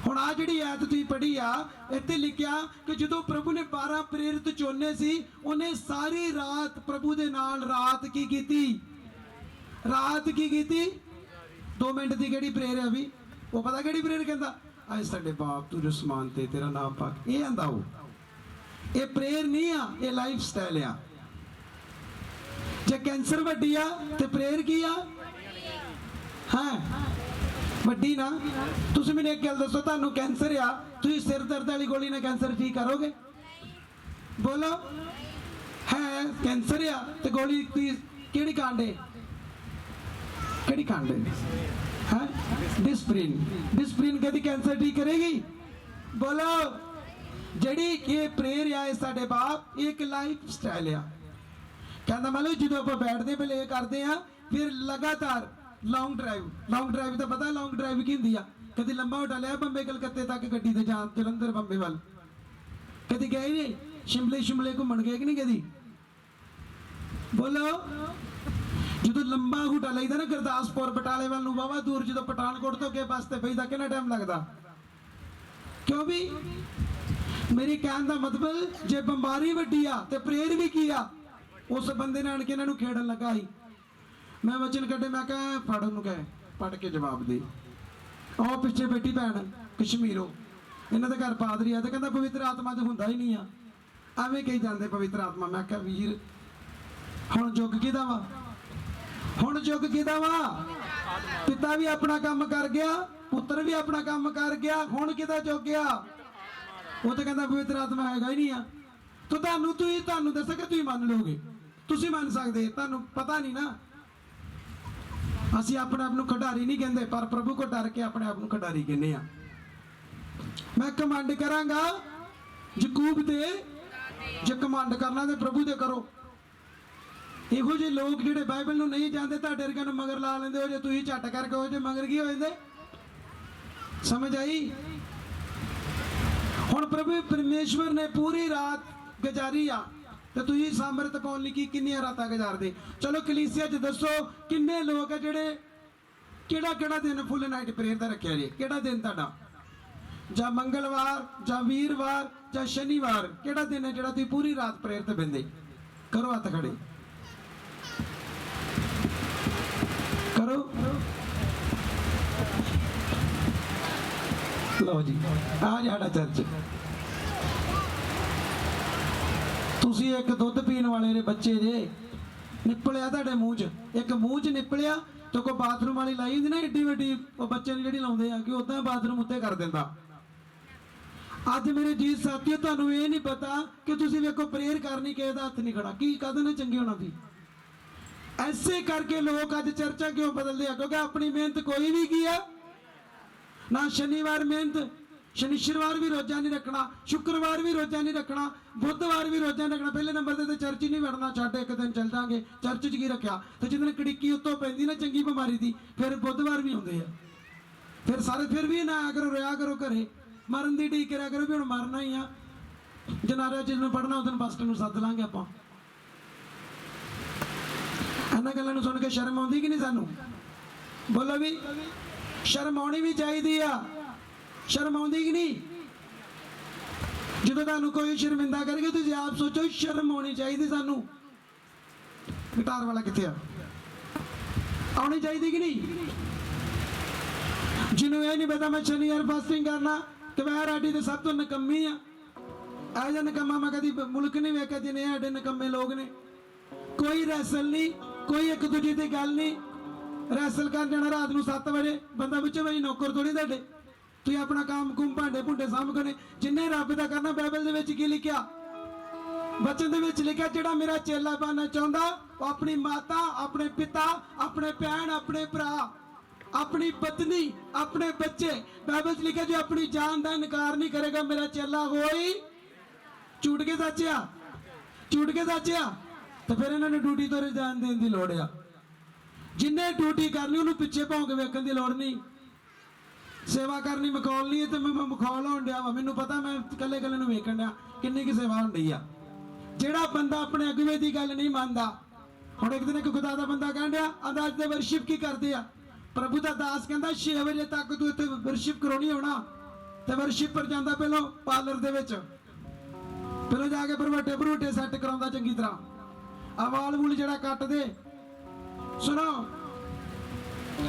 ਹੁਣ ਆ ਜਿਹੜੀ ਐਤ ਤੁਸੀਂ ਪੜ੍ਹੀ ਆ, ਇੱਥੇ ਲਿਖਿਆ ਕਿ ਜਦੋਂ ਪ੍ਰਭੂ ਨੇ 12 ਪ੍ਰੇਰਿਤ ਚੁਣੇ ਸੀ, ਉਹਨੇ ਸਾਰੀ ਰਾਤ ਪ੍ਰਭੂ ਦੇ ਨਾਲ ਰਾਤ ਕੀ ਕੀਤੀ? ਰਾਤ ਕੀ ਕੀਤੀ? 2 ਮਿੰਟ ਦੀ ਕਿਹੜੀ ਪ੍ਰੇਅਰ ਹੈ ਵੀ? ਉਹ ਪਤਾ ਕਿਹੜੀ ਪ੍ਰੇਅਰ ਕਹਿੰਦਾ? ਆਏ ਸਾਡੇ ਬਾਪ ਤੂੰ ਰਸਮਾਨ ਤੇ ਤੇਰਾ ਨਾਮ ਪਾਕ। ਇਹ ਆਂਦਾ ਉਹ। ਇਹ ਪ੍ਰੇਅਰ ਨਹੀਂ ਆ, ਇਹ ਲਾਈਫ ਸਟਾਈਲ ਆ। ਜੇ ਕੈਂਸਰ ਵੱਡੀ ਆ ਤੇ ਪ੍ਰੇਅਰ ਕੀ ਆ? ਹਾਂ ਵੱਡੀ ਨਾ। ਤੁਸੀਂ ਮੈਨੂੰ ਇੱਕ ਗੱਲ ਦੱਸੋ, ਤੁਹਾਨੂੰ ਕੈਂਸਰ ਆ, ਤੁਸੀਂ ਸਿਰ ਦਰਦ ਵਾਲੀ ਗੋਲੀ ਨਾਲ ਕੈਂਸਰ ਠੀਕ ਕਰੋਗੇ? ਬੋਲੋ। ਹੈ ਕੈਂਸਰ ਆ ਤੇ ਗੋਲੀ ਕਿਹੜੀ ਕਾਂਡੇ? ਕਿਹੜੀ ਕਾਂਡੇ? ਹੈ ਡਿਸਪ੍ਰਿਨ ਕਦੀ ਕੈਂਸਰ ਠੀਕ ਕਰੇਗੀ? ਬੋਲੋ। ਜਿਹੜੀ ਇਹ ਪ੍ਰੇਅਰ ਆ, ਇਹ ਸਾਡੇ ਬਾਪ, ਇੱਕ ਲਾਈਫ ਸਟਾਈਲ ਆ। ਕਹਿੰਦਾ ਮਤਲਬ ਜਦੋਂ ਆਪਾਂ ਬੈਠਦੇ ਵੇਲੇ ਕਰਦੇ ਆ, ਫਿਰ ਲਗਾਤਾਰ ਲੌਂਗ ਡਰਾਈਵ ਤਾਂ ਪਤਾ ਲੌਂਗ ਡਰਾਈਵ ਕੀ ਹੁੰਦੀ ਆ? ਕਦੀ ਲੰਬਾ ਉਟਾ ਲਿਆ ਬੰਬੇ ਕਲਕੱਤੇ ਤੱਕ ਗੱਡੀ ਤੇ ਜਾਣ, ਜਲੰਧਰ ਬੰਬੇ ਵੱਲ ਕਦੀ ਗਏ ਨਹੀਂ? ਸ਼ਿਮਲੇ ਘੁੰਮਣ ਗਏ ਕਿ ਨਹੀਂ ਕਦੀ? ਬੋਲੋ। ਜਦੋਂ ਲੰਬਾ ਘੁਟਾ ਲਈਦਾ ਨਾ ਗੁਰਦਾਸਪੁਰ ਬਟਾਲੇ ਵੱਲ ਨੂੰ, ਵਾਵਾ ਦੂਰ, ਜਦੋਂ ਪਠਾਨਕੋਟ ਤੋਂ ਅੱਗੇ ਬੱਸ ਤੇ ਪਈਦਾ ਕਿੰਨਾ ਟਾਈਮ ਲੱਗਦਾ? ਕਿਉਂ ਵੀ? ਮੇਰੀ ਕਹਿਣ ਦਾ ਮਤਲਬ, ਜੇ ਬਿਮਾਰੀ ਵੱਡੀ ਆ ਤੇ ਪ੍ਰੇਅਰ ਵੀ ਕੀ ਆ? ਉਸ ਬੰਦੇ ਨੇ ਆਣ ਕੇ ਇਹਨਾਂ ਨੂੰ ਖੇਡਣ ਲੱਗਾ ਸੀ। ਮੈਂ ਵਚਨ ਕੱਢੇ, ਮੈਂ ਕਿਹਾ ਫੜ ਉਹਨੂੰ, ਕਹੇ ਪੜ ਕੇ ਜਵਾਬ ਦੇ। ਉਹ ਪਿੱਛੇ ਬੈਠੀ ਭੈਣ ਕਸ਼ਮੀਰੋਂ, ਇਹਨਾਂ ਦੇ ਘਰ ਪਾਦਰੀ ਆ ਤੇ ਕਹਿੰਦਾ ਪਵਿੱਤਰ ਆਤਮਾ ਤੇ ਹੁੰਦਾ ਹੀ ਨਹੀਂ ਆ, ਐਵੇਂ ਕਹੀ ਜਾਂਦੇ ਪਵਿੱਤਰ ਆਤਮਾ। ਮੈਂ ਕਿਹਾ ਵੀਰ ਹੁਣ ਯੁੱਗ ਕਿਹਦਾ ਵਾ? ਹੁਣ ਯੁੱਗ ਕਿਹਦਾ ਵਾ? ਪਿਤਾ ਵੀ ਆਪਣਾ ਕੰਮ ਕਰ ਗਿਆ, ਪੁੱਤਰ ਵੀ ਆਪਣਾ ਕੰਮ ਕਰ ਗਿਆ, ਹੁਣ ਕਿਹਦਾ ਯੁੱਗ ਆ? ਉਹ ਤਾਂ ਕਹਿੰਦਾ ਪਵਿੱਤਰ ਆਤਮਾ ਹੈਗਾ ਹੀ ਨਹੀਂ ਆ। ਤੁਹਾਨੂੰ ਦੱਸਾਂ ਕਿ ਤੁਸੀਂ ਮੰਨ ਲਓਗੇ, ਤੁਸੀਂ ਮੰਨ ਸਕਦੇ, ਤੁਹਾਨੂੰ ਪਤਾ ਨਹੀਂ ਨਾ। ਅਸੀਂ ਆਪਣੇ ਆਪ ਨੂੰ ਖਿਡਾਰੀ ਨਹੀਂ ਕਹਿੰਦੇ, ਪਰ ਪ੍ਰਭੂ ਕੋ ਡਰ ਕੇ ਆਪਣੇ ਆਪ ਨੂੰ ਖਿਡਾਰੀ ਕਹਿੰਦੇ ਆ। ਮੈਂ ਕਮਾਂਡ ਕਰਾਂਗਾ ਯਾਕੂਬ ਤੇ, ਜੇ ਕਮਾਂਡ ਕਰਨਾ ਤੇ ਪ੍ਰਭੂ ਤੇ ਕਰੋ। ਇਹੋ ਜਿਹੇ ਲੋਕ ਜਿਹੜੇ ਬਾਈਬਲ ਨੂੰ ਨਹੀਂ ਜਾਣਦੇ, ਤੁਹਾਡੇ ਵਰਗਿਆਂ ਨੂੰ ਮਗਰ ਲਾ ਲੈਂਦੇ ਹੋ। ਜੇ ਤੁਸੀਂ ਝੱਟ ਕਰਕੇ ਉਹ ਜੇ ਮਗਰ ਕੀ ਹੋ ਜਾਂਦੇ? ਸਮਝ ਆਈ? ਹੁਣ ਪ੍ਰਭੂ ਪਰਮੇਸ਼ਵਰ ਨੇ ਪੂਰੀ ਰਾਤ ਗੁਜ਼ਾਰੀ ਆ ਤੇ ਤੁਸੀਂ ਸਾਮਰਥ ਪਾਉਣ ਲਈ ਕਿੰਨੀਆਂ ਰਾਤਾਂ ਗੁਜ਼ਾਰਦੇ? ਚਲੋ ਕਲੀਸਿਆ 'ਚ ਦੱਸੋ ਕਿੰਨੇ ਲੋਕ ਆ ਜਿਹੜੇ ਕਿਹੜਾ ਦਿਨ ਫੁੱਲ ਨਾਈਟ ਪ੍ਰੇਅਰ ਦਾ ਰੱਖਿਆ ਜੀ? ਕਿਹੜਾ ਦਿਨ ਤੁਹਾਡਾ? ਜਾਂ ਮੰਗਲਵਾਰ, ਜਾਂ ਵੀਰਵਾਰ, ਜਾਂ ਸ਼ਨੀਵਾਰ? ਕਿਹੜਾ ਦਿਨ ਹੈ ਜਿਹੜਾ ਤੁਸੀਂ ਪੂਰੀ ਰਾਤ ਪ੍ਰੇਅਰ ਤੇ ਬਹਿੰਦੇ? ਕਰੋ ਹੱਥ ਖੜੇ, ਕਰੋ। ਲਓ ਜੀ, ਆ ਸਾਡਾ ਚਰਚ। ਤੁਸੀਂ ਇੱਕ ਦੁੱਧ ਪੀਣ ਵਾਲੇ ਦੇ ਬੱਚੇ ਜੇ, ਨਿਪਲਿਆ ਤੁਹਾਡੇ ਮੂੰਹ 'ਚ, ਇੱਕ ਮੂੰਹ 'ਚ ਨਿਪਲਿਆ ਤੇ ਕੋਈ ਬਾਥਰੂਮ ਵਾਲੀ ਲਾਈ ਹੁੰਦੀ ਨਾ ਏਡੀ ਵੱਡੀ, ਉਹ ਬੱਚੇ ਨੂੰ ਜਿਹੜੀ ਲਾਉਂਦੇ ਆ, ਕਿ ਉਦਾਂ ਬਾਥਰੂਮ ਉੱਤੇ ਕਰ ਦਿੰਦਾ। ਅੱਜ ਮੇਰੇ ਜੀ ਸਾਥੀਓ, ਤੁਹਾਨੂੰ ਇਹ ਨਹੀਂ ਪਤਾ ਕਿ ਤੁਸੀਂ ਵੇਖੋ ਪ੍ਰੇਅਰ ਕਰਨੀ ਕਿਸੇ ਦਾ ਹੱਥ ਨਹੀਂ ਖੜਾ, ਕੀ ਕਦੇ ਨਾ ਚੰਗੀ ਹੋਣਾ ਦੀ। ਐਸੇ ਕਰਕੇ ਲੋਕ ਅੱਜ ਚਰਚਾ ਕਿਉਂ ਬਦਲਦੇ ਆ? ਕਿਉਂਕਿ ਆਪਣੀ ਮਿਹਨਤ ਕੋਈ ਵੀ ਕੀ ਆ ਨਾ। ਸ਼ਨੀਵਾਰ ਮਿਹਨਤ, ਸ਼ਨੀਚਰਵਾਰ ਵੀ ਰੋਜ਼ਾ ਨਹੀਂ ਰੱਖਣਾ, ਸ਼ੁੱਕਰਵਾਰ ਵੀ ਰੋਜ਼ਾ ਨਹੀਂ ਰੱਖਣਾ, ਬੁੱਧਵਾਰ ਵੀ ਰੋਜ਼ਾ ਨਹੀਂ ਰੱਖਣਾ। ਪਹਿਲੇ ਨੰਬਰ ਤੇ ਚਰਚ ਹੀ ਨਹੀਂ ਵੜਨਾ, ਛੱਡ ਇੱਕ ਦਿਨ ਚੱਲ ਜਾਾਂਗੇ, ਚਰਚ 'ਚ ਕੀ ਰੱਖਿਆ। ਤੇ ਜਦੋਂ ਕੜਿੱਕੀ ਉੱਤੋਂ ਪੈਂਦੀ ਨਾ ਚੰਗੀ ਬਿਮਾਰੀ ਦੀ, ਫਿਰ ਬੁੱਧਵਾਰ ਵੀ ਆਉਂਦੇ ਆ। ਫਿਰ ਸਾਰੇ ਫਿਰ ਵੀ ਨਾ ਆਇਆ ਕਰੋ, ਰਿਹਾ ਕਰੋ ਘਰੇ, ਮਰਨ ਦੀ ਢੀਕ ਕਰਿਆ ਕਰੋ ਵੀ ਹੁਣ ਮਰਨਾ ਹੀ ਆ। ਜਨਾਰਿਆ ਜਿਸ ਨੂੰ ਪੜਨਾ ਉਹਨੂੰ ਪਾਸਟਰ ਨੂੰ ਸੱਦ ਲਾਂਗੇ ਆਪਾਂ। ਇਹਨਾਂ ਗੱਲਾਂ ਨੂੰ ਸੁਣ ਕੇ ਸ਼ਰਮ ਆਉਂਦੀ ਕਿ ਨਹੀਂ ਸਾਨੂੰ? ਬੋਲੋ ਵੀ, ਸ਼ਰਮ ਆਉਣੀ ਵੀ ਚਾਹੀਦੀ ਆ। ਸ਼ਰਮ ਆਉਂਦੀ ਕਿ ਨਹੀਂ? ਜਦੋਂ ਤੁਹਾਨੂੰ ਕੋਈ ਸ਼ਰਮਿੰਦਾ ਕਰੇਗਾ ਤੁਸੀਂ ਆਪ ਸੋਚੋ, ਸ਼ਰਮ ਆਉਣੀ ਚਾਹੀਦੀ ਸਾਨੂੰ। ਗਿਟਾਰ ਵਾਲਾ ਕਿੱਥੇ ਆ? ਆਉਣੀ ਚਾਹੀਦੀ ਕਿ ਨਹੀਂ? ਜਿਹਨੂੰ ਇਹ ਨਹੀਂ ਪਤਾ ਮੈਂ ਸ਼ਨੀਵਾਰ ਫਾਸਟਿੰਗ ਕਰਨਾ, ਕਵੈਰ ਆਡੀ ਤੇ ਸਭ ਤੋਂ ਨਕੰਮੀ ਆ। ਇਹ ਜਿਹਾ ਨਕੰਮਾ ਮੈਂ ਕਦੀ ਮੁਲਕ ਨਹੀਂ ਵੇਖਿਆ ਜਿੰਨੇ ਸਾਡੇ ਨਕੰਮੇ ਲੋਕ ਨੇ। ਕੋਈ ਰੈਸਲ ਨਹੀਂ, ਕੋਈ ਇੱਕ ਦੂਜੇ ਦੀ ਗੱਲ ਨਹੀਂ। ਰੈਸਲ ਕਰ ਜਾਣਾ ਰਾਤ ਨੂੰ 7 ਵਜੇ, ਬੰਦਾ ਵਿੱਚੋਂ ਵਈ ਨੌਕਰ ਥੋੜੀ ਤੁਹਾਡੇ। ਤੁਸੀਂ ਆਪਣਾ ਕੰਮ ਕੁੰਮ ਭਾਂਡੇ ਭੁੰਡੇ ਸਾਂਭਣੇ। ਜਿੰਨੇ ਰੱਬ ਦਾ ਕਰਨਾ, ਬਾਈਬਲ ਦੇ ਵਿੱਚ ਕੀ ਲਿਖਿਆ? ਬਚਨ ਦੇ ਵਿੱਚ ਲਿਖਿਆ, ਜਿਹੜਾ ਮੇਰਾ ਚੇਲਾ ਬਣਨਾ ਚਾਹੁੰਦਾ ਉਹ ਆਪਣੀ ਮਾਤਾ, ਆਪਣੇ ਪਿਤਾ, ਆਪਣੇ ਭੈਣ, ਆਪਣੇ ਭਰਾ, ਆਪਣੀ ਪਤਨੀ, ਆਪਣੇ ਬੱਚੇ, ਬਾਈਬਲ 'ਚ ਲਿਖਿਆ, ਜੋ ਆਪਣੀ ਜਾਨ ਦਾ ਇਨਕਾਰ ਨਹੀਂ ਕਰੇਗਾ ਮੇਰਾ ਚੇਲਾ ਹੋਈ। ਝੂਠ ਕੇ ਸੱਚਿਆ, ਝੂਠ ਕੇ ਸੱਚਿਆ। ਤੇ ਫਿਰ ਇਹਨਾਂ ਨੂੰ ਡਿਊਟੀ ਤੋਂ ਰਿਜ਼ਾਈਨ ਦੇਣ ਦੀ ਲੋੜ ਆ। ਜਿੰਨੇ ਡਿਊਟੀ ਕਰਨੀ ਉਹਨੂੰ ਪਿੱਛੇ ਭੌਂ ਕੇ ਵੇਖਣ ਦੀ ਲੋੜ ਨਹੀਂ। ਸੇਵਾ ਕਰਨੀ ਮਖੌਲ ਨਹੀਂ ਹੈ ਤੇ ਮੈਂ ਮਖੌਲ ਹੋਣ ਡਿਆ ਵਾ। ਮੈਨੂੰ ਪਤਾ, ਮੈਂ ਇਕੱਲੇ ਇਕੱਲੇ ਨੂੰ ਵੇਖਣ ਡਿਆ ਕਿੰਨੀ ਕੀ ਸੇਵਾ ਹੁੰਦੀ ਆ। ਜਿਹੜਾ ਬੰਦਾ ਆਪਣੇ ਅਗਵੇ ਦੀ ਗੱਲ ਨਹੀਂ ਮੰਨਦਾ। ਹੁਣ ਇੱਕ ਦਿਨ ਇੱਕ ਖੁਦਾ ਦਾ ਬੰਦਾ ਕਹਿਣ ਡਿਆ, ਆਂਦਾ ਅੱਜ ਦੇ ਵਰਸ਼ਿਪ ਕੀ ਕਰਦੇ ਆ? ਪ੍ਰਭੂ ਦਾ ਦਾਸ ਕਹਿੰਦਾ 6 ਵਜੇ ਤੱਕ ਤੂੰ ਇੱਥੇ ਵਰਸ਼ਿਪ ਕਰਾਉਣੀ ਹੋਣਾ। ਤੇ ਵਰਸ਼ਿਪ ਪਰ ਜਾਂਦਾ ਪਹਿਲਾਂ ਪਾਰਲਰ ਦੇ ਵਿੱਚ, ਪਹਿਲਾਂ ਜਾ ਕੇ ਭਰਵਟੇ ਸੈੱਟ ਕਰਾਉਂਦਾ ਚੰਗੀ ਤਰ੍ਹਾਂ। ਆ ਵਾਲ ਵੂਲ ਜਿਹੜਾ ਕੱਟ ਦੇ, ਸੁਣੋ,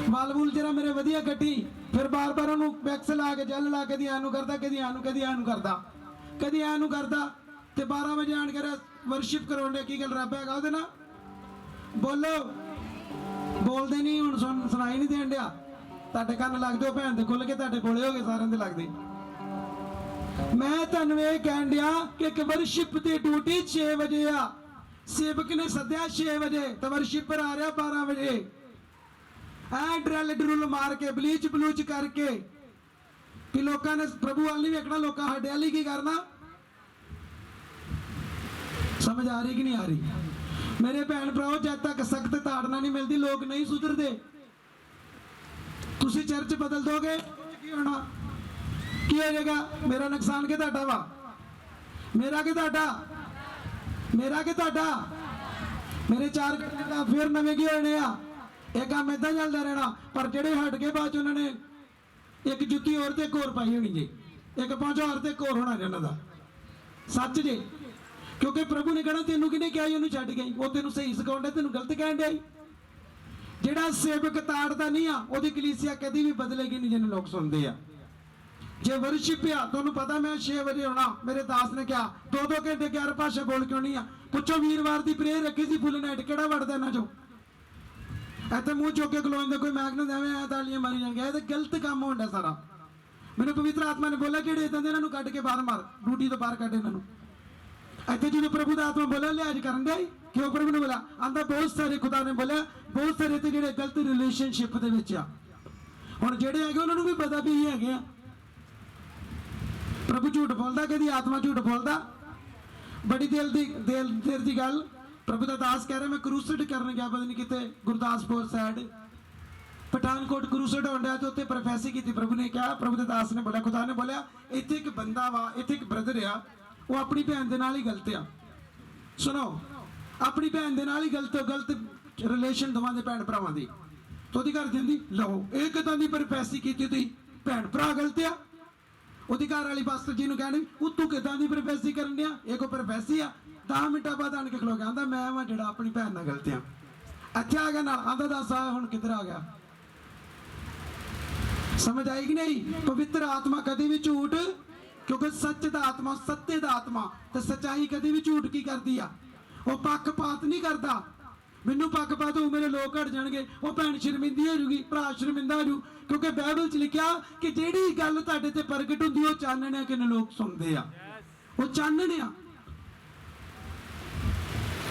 ਵਾਲ ਵੂਲ ਜਿਹੜਾ ਮੇਰੇ ਵਧੀਆ ਕੱਟੀ, ਫਿਰ ਬਾਰ-ਬਾਰ ਉਹਨੂੰ ਵੈਕਸ ਲਾ ਕੇ ਜੈਲ ਲਾ ਕੇ ਕਦੀ ਐਨੂੰ ਕਰਦਾ, ਕਦੀ ਐਨੂੰ, ਕਦੀ ਐਨੂੰ ਕਰਦਾ, ਕਦੀ ਐਨੂੰ ਕਰਦਾ। ਤੇ 12 ਵਜੇ ਆਣ ਕੇ ਵਰਸ਼ਿਪ ਕਰਾਉਣ ਦੇ। ਕੀ ਗੱਲ ਰੱਬ ਹੈਗਾ ਉਹਦੇ ਨਾਲ? ਬੋਲੋ, ਬੋਲਦੇ ਨਹੀਂ। ਹੁਣ ਸੁਣਾਈ ਨਹੀਂ ਦੇਣ ਡਿਆ। ਤੁਹਾਡੇ ਕੰਨ ਲੱਗਦੇ ਹੋ ਭੈਣ ਦੇ ਖੁੱਲ ਕੇ, ਤੁਹਾਡੇ ਬੋਲੇ ਹੋ ਗਏ ਸਾਰਿਆਂ ਦੇ ਲੱਗਦੇ। ਮੈਂ ਤੁਹਾਨੂੰ ਇਹ ਕਹਿਣ ਡਿਆ ਕਿ ਇੱਕ ਵਰਸ਼ਿਪ ਦੀ ਡਿਊਟੀ 6 ਵਜੇ ਆ। ਸੇਵਕ ਨੇ ਸੱਦਿਆ 6 ਵਜੇ ਤੇ ਵਰਸ਼ਿਪਰ ਆ ਰਿਹਾ 12 ਵਜੇ। ਐ ਡਰਲ ਡਰੁਲ ਮਾਰ ਕੇ, ਬਲੀਚ ਬਲੂਚ ਕਰਕੇ ਕਿ ਲੋਕਾਂ ਨੇ ਪ੍ਰਭੂ ਵੱਲ ਨਹੀਂ ਵੇਖਣਾ, ਲੋਕਾਂ ਸਾਡੇ ਵੱਲ ਹੀ ਕੀ ਕਰਨਾ। ਸਮਝ ਆ ਰਹੀ ਕਿ ਨਹੀਂ ਆ ਰਹੀ? ਮੇਰੇ ਭੈਣ ਭਰਾਓ, ਜਦ ਤੱਕ ਸਖਤ ਤਾੜਨਾ ਨਹੀਂ ਮਿਲਦੀ ਲੋਕ ਨਹੀਂ ਸੁਧਰਦੇ। ਤੁਸੀਂ ਚਰਚ ਬਦਲ ਦੋਗੇ ਕੀ ਹੋਣਾ? ਕੀ ਹੋ ਜਾਏਗਾ? ਮੇਰਾ ਨੁਕਸਾਨ ਕਿ ਤੁਹਾਡਾ ਵਾ? ਮੇਰਾ ਕਿ ਤੁਹਾਡਾ? ਮੇਰਾ ਕਿ ਤੁਹਾਡਾ? ਮੇਰੇ 4 ਘੰਟੇ ਫਿਰ ਨਵੇਂ ਕੀ ਹੋਣੇ ਆ? ਇਹ ਕੰਮ ਏਦਾਂ ਚੱਲਦਾ ਰਹਿਣਾ। ਪਰ ਜਿਹੜੇ ਹਟ ਕੇ ਬਾਅਦ ਚ ਉਹਨਾਂ ਨੇ ਇੱਕ ਜੁੱਤੀ ਹੋਰ ਤੇ ਇੱਕ ਹੋਰ ਪਾਈ ਹੋਣੀ ਜੀ, ਇੱਕ ਪਹੁੰਚਾ ਹੋਰ ਤੇ ਇੱਕ ਹੋਰ ਹੋਣਾ ਜੀ ਉਹਨਾਂ ਦਾ। ਸੱਚ ਜੀ, ਕਿਉਂਕਿ ਪ੍ਰਭੂ ਨੇ ਕਹਿਣਾ ਤੈਨੂੰ ਕਿਹਨੇ ਕਿਹਾ ਉਹਨੂੰ ਛੱਡ ਗਈ? ਉਹ ਤੈਨੂੰ ਸਹੀ ਸਿਖਾਉਂਦਾ, ਤੈਨੂੰ ਗਲਤ ਕਹਿਣ ਡਿਆ। ਜਿਹੜਾ ਸੇਵਕ ਤਾੜਦਾ ਨਹੀਂ ਆ, ਉਹਦੀ ਕਲੀਸਿਆ ਕਦੀ ਵੀ ਬਦਲੇਗੀ ਨਹੀਂ, ਜਿਹਨੂੰ ਲੋਕ ਸੁਣਦੇ ਆ। ਜੇ ਵਰਸ਼ਿਪ ਆ, ਤੁਹਾਨੂੰ ਪਤਾ ਮੈਂ 6 ਵਜੇ ਆਉਣਾ, ਮੇਰੇ ਦਾਸ ਨੇ ਕਿਹਾ 2-2 ਘੰਟੇ 11 ਭਾਸ਼ਾ ਬੋਲ ਕੇ ਆਉਣੀ ਆ। ਪੁੱਛੋ ਵੀਰਵਾਰ ਦੀ ਪ੍ਰੇਅਰ ਰੱਖੀ ਸੀ ਫੁੱਲ ਨਾਈਟ, ਕਿਹੜਾ ਵੜਦਾ ਇਹਨਾਂ ਚੋਂ? ਇੱਥੇ ਮੂੰਹ ਚੁੱਕ ਕੇ ਖਲੋਂਦੇ, ਕੋਈ ਮੈਗ ਨਾ ਦੇਵੇਂ ਐ ਤਾਲੀਆਂ ਮਾਰੀ ਜਾਂਗੇ। ਇਹ ਤਾਂ ਗਲਤ ਕੰਮ ਹੁੰਦਾ ਸਾਰਾ। ਮੈਨੂੰ ਪਵਿੱਤਰ ਆਤਮਾ ਨੇ ਬੋਲਿਆ ਜਿਹੜੇ ਇਦਾਂ ਦੇ ਇਹਨਾਂ ਨੂੰ ਕੱਢ ਕੇ ਬਾਹਰ ਮਾਰ, ਡਿਊਟੀ ਤੋਂ ਬਾਹਰ ਕੱਢ ਇਹਨਾਂ ਨੂੰ। ਇੱਥੇ ਜਦੋਂ ਪ੍ਰਭੂ ਦਾ ਆਤਮਾ ਬੋਲਿਆ ਲਿਹਾਜ਼ ਕਰਨ ਦੇ, ਕਿਉਂ ਪ੍ਰਭੂ ਨੇ ਬੋਲਿਆ? ਆਂਦਾ ਬਹੁਤ ਸਾਰੇ ਖੁਦਾ ਨੇ ਬੋਲਿਆ, ਬਹੁਤ ਸਾਰੇ ਤੇ ਜਿਹੜੇ ਗਲਤ ਰਿਲੇਸ਼ਨਸ਼ਿਪ ਦੇ ਵਿੱਚ ਆ। ਹੁਣ ਜਿਹੜੇ ਹੈਗੇ ਉਹਨਾਂ ਨੂੰ ਵੀ ਪਤਾ ਵੀ ਇਹ ਹੈਗੇ ਆ। ਪ੍ਰਭੂ ਝੂਠ ਬੋਲਦਾ, ਕਦੀ ਆਤਮਾ ਝੂਠ ਬੋਲਦਾ। ਬੜੀ ਦੇਰ ਦੀ ਗੱਲ, ਪ੍ਰਭੂ ਦਾ ਦਾਸ ਕਹਿ ਰਿਹਾ ਮੈਂ ਕਰੂਸਡ ਕਰਨ ਗਿਆ, ਪਤਾ ਨਹੀਂ ਕਿਤੇ ਗੁਰਦਾਸਪੁਰ ਸਾਈਡ, ਪਠਾਨਕੋਟ ਕਰੂਸਡ ਹੋਣ ਡਿਆ ਤੇ ਉੱਥੇ ਪ੍ਰੋਫੈਸੀ ਕੀਤੀ। ਪ੍ਰਭੂ ਨੇ ਕਿਹਾ, ਪ੍ਰਭੂ ਦੇ ਦਾਸ ਨੇ ਬੋਲਿਆ, ਖੁਦਾ ਨੇ ਬੋਲਿਆ ਇੱਥੇ ਇੱਕ ਬੰਦਾ ਵਾ, ਇੱਥੇ ਇੱਕ ਬ੍ਰਦਰ ਆ, ਉਹ ਆਪਣੀ ਭੈਣ ਦੇ ਨਾਲ ਹੀ ਗਲਤ ਆ। ਸੁਣੋ, ਆਪਣੀ ਭੈਣ ਦੇ ਨਾਲ ਹੀ ਗਲਤ ਰਿਲੇਸ਼ਨ ਦੋਵਾਂ ਦੇ ਭੈਣ ਭਰਾਵਾਂ ਦੀ। ਤੇ ਉਹਦੀ ਘਰ ਜਾਂਦੀ, ਲਓ ਇਹ ਕਿਦਾਂ ਦੀ ਪ੍ਰੋਫੈਸੀ ਕੀਤੀ ਤੁਸੀਂ? ਭੈਣ ਭਰਾ ਗਲਤ ਆ। ਉਹਦੀ ਘਰ ਵਾਲੀ ਪਾਸਟਰ ਜੀ ਨੂੰ ਕਹਿਣੀ, ਉਹ ਤੂੰ ਕਿਦਾਂ ਦੀ ਪ੍ਰੋਫੈਸੀ ਕਰਨ ਡਿਆ? ਇਹ ਕੋਈ ਪ੍ਰੋਫੈਸੀ ਆ? 10 ਮਿੰਟਾਂ ਬਾਅਦ ਆਣ ਕੇ ਖਲੋ ਗਿਆ, ਆਂਦਾ ਮੈਂ ਵਾ ਜਿਹੜਾ ਆਪਣੀ ਭੈਣ ਨਾਲ ਗਲਤ ਆ। ਇੱਥੇ ਆ ਗਿਆ ਨਾਲ, ਆਂਦਾ ਦੱਸ ਆ ਹੁਣ ਕਿੱਧਰ ਆ ਗਿਆ? ਸਮਝ ਆਈ ਕਿ ਨਹੀਂ? ਪਵਿੱਤਰ ਆਤਮਾ ਕਦੀ ਵੀ ਝੂਠ, ਕਿਉਂਕਿ ਸੱਚ ਦਾ ਆਤਮਾ, ਸੱਤੇ ਦਾ ਆਤਮਾ ਤੇ ਸੱਚਾਈ ਕਦੀ ਵੀ ਝੂਠ ਕੀ ਕਰਦੀ ਆ? ਉਹ ਪੱਖਪਾਤ ਨਹੀਂ ਕਰਦਾ। ਮੈਨੂੰ ਪੱਖਪਾਤ ਹੋਊ, ਮੇਰੇ ਲੋਕ ਘਟ ਜਾਣਗੇ, ਉਹ ਭੈਣ ਸ਼ਰਮਿੰਦੀ ਹੋ ਜੂਗੀ, ਭਰਾ ਸ਼ਰਮਿੰਦਾ ਹੋ ਜੂ, ਕਿਉਂਕਿ ਬਾਈਬਲ 'ਚ ਲਿਖਿਆ ਕਿ ਜਿਹੜੀ ਗੱਲ ਤੁਹਾਡੇ ਤੇ ਪ੍ਰਗਟ ਹੁੰਦੀ ਉਹ ਚਾਨਣ ਹੈ, ਕਿੰਨੇ ਲੋਕ ਸੁਣਦੇ ਆ, ਉਹ ਚਾਨਣ ਆ।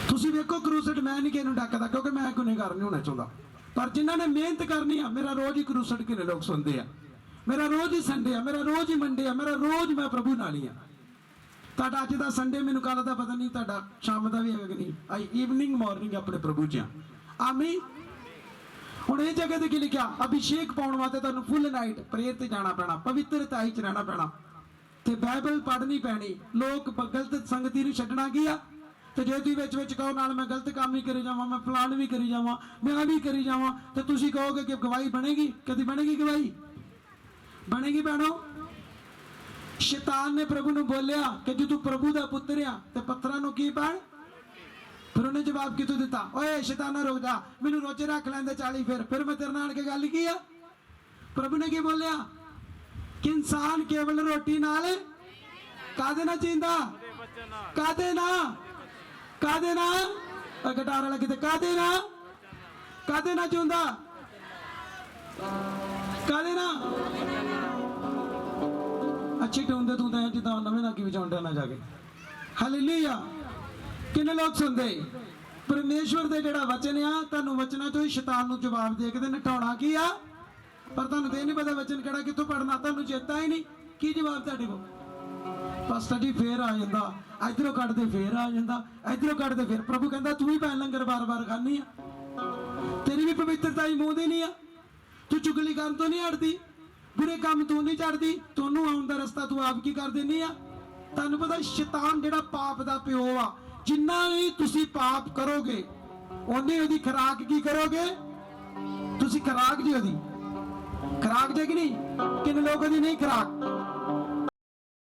ਤੁਸੀਂ ਵੇਖੋ ਕਰੂਸਟ ਮੈਂ ਨਹੀਂ ਕਿਸੇ ਨੂੰ ਡੱਕਦਾ, ਕਿਉਂਕਿ ਮੈਂ ਗੁਨਾਹਗਾਰ ਨਹੀਂ ਹੋਣਾ ਚਾਹੁੰਦਾ, ਪਰ ਜਿਨ੍ਹਾਂ ਨੇ ਮਿਹਨਤ ਕਰਨੀ ਆ, ਮੇਰਾ ਰੋਜ਼ ਹੀ ਕਰੂਸਟ ਕਿੰਨੇ ਲੋਕ ਸੁਣਦੇ ਆ, ਮੇਰਾ ਰੋਜ਼ ਹੀ ਸੰਡੇ ਆ, ਮੇਰਾ ਰੋਜ਼ ਹੀ ਮੰਡੇ ਆ, ਮੇਰਾ ਰੋਜ਼ ਮੈਂ ਪ੍ਰਭੂ ਨਾਲ ਹੀ ਆ। ਤੁਹਾਡਾ ਅੱਜ ਦਾ ਸੰਡੇ ਮੈਨੂੰ ਕੱਲ ਦਾ ਪਤਾ ਨਹੀਂ, ਤੁਹਾਡਾ ਸ਼ਾਮ ਦਾ ਵੀ ਹੈਗਾ ਕਿ ਨਹੀਂ, ਆਈ ਈਵਨਿੰਗ ਮਾਰਨਿੰਗ ਆਪਣੇ ਪ੍ਰਭੂ ਚ ਆ। ਆਮੀਨ। ਹੁਣ ਇਹ ਜਗ੍ਹਾ ਤੇ ਕੀ ਲਿਖਿਆ, ਅਭਿਸ਼ੇਕ ਪਾਉਣ ਵਾਸਤੇ ਤੁਹਾਨੂੰ ਫੁੱਲ ਨਾਈਟ ਪ੍ਰੇਅਰ ਤੇ ਜਾਣਾ ਪੈਣਾ, ਪਵਿੱਤਰਤਾ ਚ ਰਹਿਣਾ ਪੈਣਾ, ਤੇ ਬਾਈਬਲ ਪੜ੍ਹਨੀ ਪੈਣੀ। ਲੋਕ ਗਲਤ ਸੰਗਤੀ ਨੂੰ ਛੱਡਣਾ ਕੀ ਆ, ਤੇ ਜੇ ਤੁਸੀਂ ਵਿੱਚ ਵਿੱਚ ਕਹੋ ਨਾਲ ਮੈਂ ਗਲਤ ਕੰਮ ਹੀ ਕਰੀ ਜਾਵਾਂ, ਮੈਂ ਫਲਾਣ ਵੀ ਕਰੀ ਜਾਵਾਂ, ਮੈਂ ਵੀ ਕਰੀ ਜਾਵਾਂ, ਤੇ ਤੁਸੀਂ ਕਹੋਗੇ ਕਿ ਗਵਾਹੀ ਬਣੇਗੀ? ਕਦੀ ਬਣੇਗੀ ਗਵਾਹੀ? ਬਣੇਗੀ ਭੈਣੋ? ਸ਼ੈਤਾਨ ਨੇ ਪ੍ਰਭੂ ਨੂੰ ਬੋਲਿਆ ਕਿ ਜੇ ਤੂੰ ਪ੍ਰਭੂ ਦਾ ਪੁੱਤਰ ਆ ਤੇ ਪੱਥਰਾਂ ਨੂੰ ਕੀ ਬਣ? ਫਿਰ ਉਹਨੇ ਜਵਾਬ ਕਿਤੋਂ ਦਿੱਤਾ, ਓਏ ਸ਼ੈਤਾਨਾ ਰੁਕ ਜਾ, ਮੈਨੂੰ ਰੋਜ਼ੇ ਰੱਖ ਲੈਂਦੇ 40, ਫਿਰ ਮੈਂ ਤੇਰੇ ਨਾਲ ਕੇ ਗੱਲ ਕੀ ਆ? ਪ੍ਰਭੂ ਨੇ ਕੀ ਬੋਲਿਆ ਕਿ ਇਨਸਾਨ ਕੇਵਲ ਰੋਟੀ ਨਾਲ ਕਾਹਦੇ ਨਾਲ ਜੀਂਦਾ? ਕਾਹਦੇ ਨਾਲ? ਕਾਹਦੇ ਨਾਲ? ਗਟਾਰ ਵਾਲਾ ਕਿਤੇ ਕਾਹਦੇ ਨਾਲ? ਕਾਹਦੇ ਨਾਲ ਜਿਉਂਦਾ? ਕਾਹਦੇ ਨਾਲ? ਅੱਛੀ ਟੂੰਦੇ ਤੂੰ ਤਾਂ ਜਿੱਦਾਂ ਨਵੇਂ ਨਾਕੀ ਵਿੱਚ ਆਉਂਦਾ ਨਾ ਜਾ ਕੇ। ਹਾਲੇਲੂਇਆ। ਕਿੰਨੇ ਲੋਕ ਸੁਣਦੇ? ਪਰਮੇਸ਼ਵਰ ਦੇ ਜਿਹੜਾ ਵਚਨ ਆ, ਤੁਹਾਨੂੰ ਵਚਨਾਂ ਚੋਂ ਹੀ ਸ਼ੈਤਾਨ ਨੂੰ ਜਵਾਬ ਦੇ ਕੇ ਤੇ ਨਟਾਉਣਾ ਕੀ ਆ, ਪਰ ਤੁਹਾਨੂੰ ਤੇ ਨਹੀਂ ਪਤਾ ਵਚਨ ਕਿਹੜਾ ਕਿੱਥੋਂ ਪੜਨਾ, ਤੁਹਾਨੂੰ ਚੇਤਾ ਹੀ ਨਹੀਂ ਕੀ ਜਵਾਬ ਤੁਹਾਡੇ ਕੋਲ। ਪਾਸਟਰ ਜੀ ਫੇਰ ਆ ਜਾਂਦਾ, ਇਧਰੋਂ ਕੱਢਦੇ ਫੇਰ ਆ ਜਾਂਦਾ, ਇਧਰੋਂ ਕੱਢਦੇ ਫੇਰ। ਪ੍ਰਭੂ ਕਹਿੰਦਾ ਤੂੰ ਵੀ ਭੈਣ ਲੰਗਰ ਬਾਰ-ਬਾਰ ਖਾਨੀ ਆ, ਤੇਰੀ ਵੀ ਪਵਿੱਤਰਤਾ ਹੀ ਮੂੰਹ ਦੀ ਨਹੀਂ ਆ, ਤੂੰ ਚੁਗਲੀ ਕਰਨ ਤੋਂ ਨਹੀਂ ਹਟਦੀ, ਬੁਰੇ ਕੰਮ ਤੂੰ ਨਹੀਂ ਛੱਡਦੀ, ਤੁਹਾਨੂੰ ਆਉਣ ਦਾ ਰਸਤਾ ਤੂੰ ਆਪ ਕੀ ਕਰ ਦਿੰਦੀ ਆ। ਤੁਹਾਨੂੰ ਪਤਾ ਸ਼ੈਤਾਨ ਜਿਹੜਾ ਪਾਪ ਦਾ ਪਿਓ ਆ, ਜਿੰਨਾ ਵੀ ਤੁਸੀਂ ਪਾਪ ਕਰੋਗੇ ਉਹਨੇ ਉਹਦੀ ਖੁਰਾਕ ਕੀ ਕਰੋਗੇ? ਤੁਸੀਂ ਖੁਰਾਕ ਜੀ ਉਹਦੀ ਖੁਰਾਕ ਜੇ ਕਿ ਨਹੀਂ? ਕਿੰਨੇ ਲੋਕਾਂ ਦੀ ਨਹੀਂ ਖੁਰਾਕ?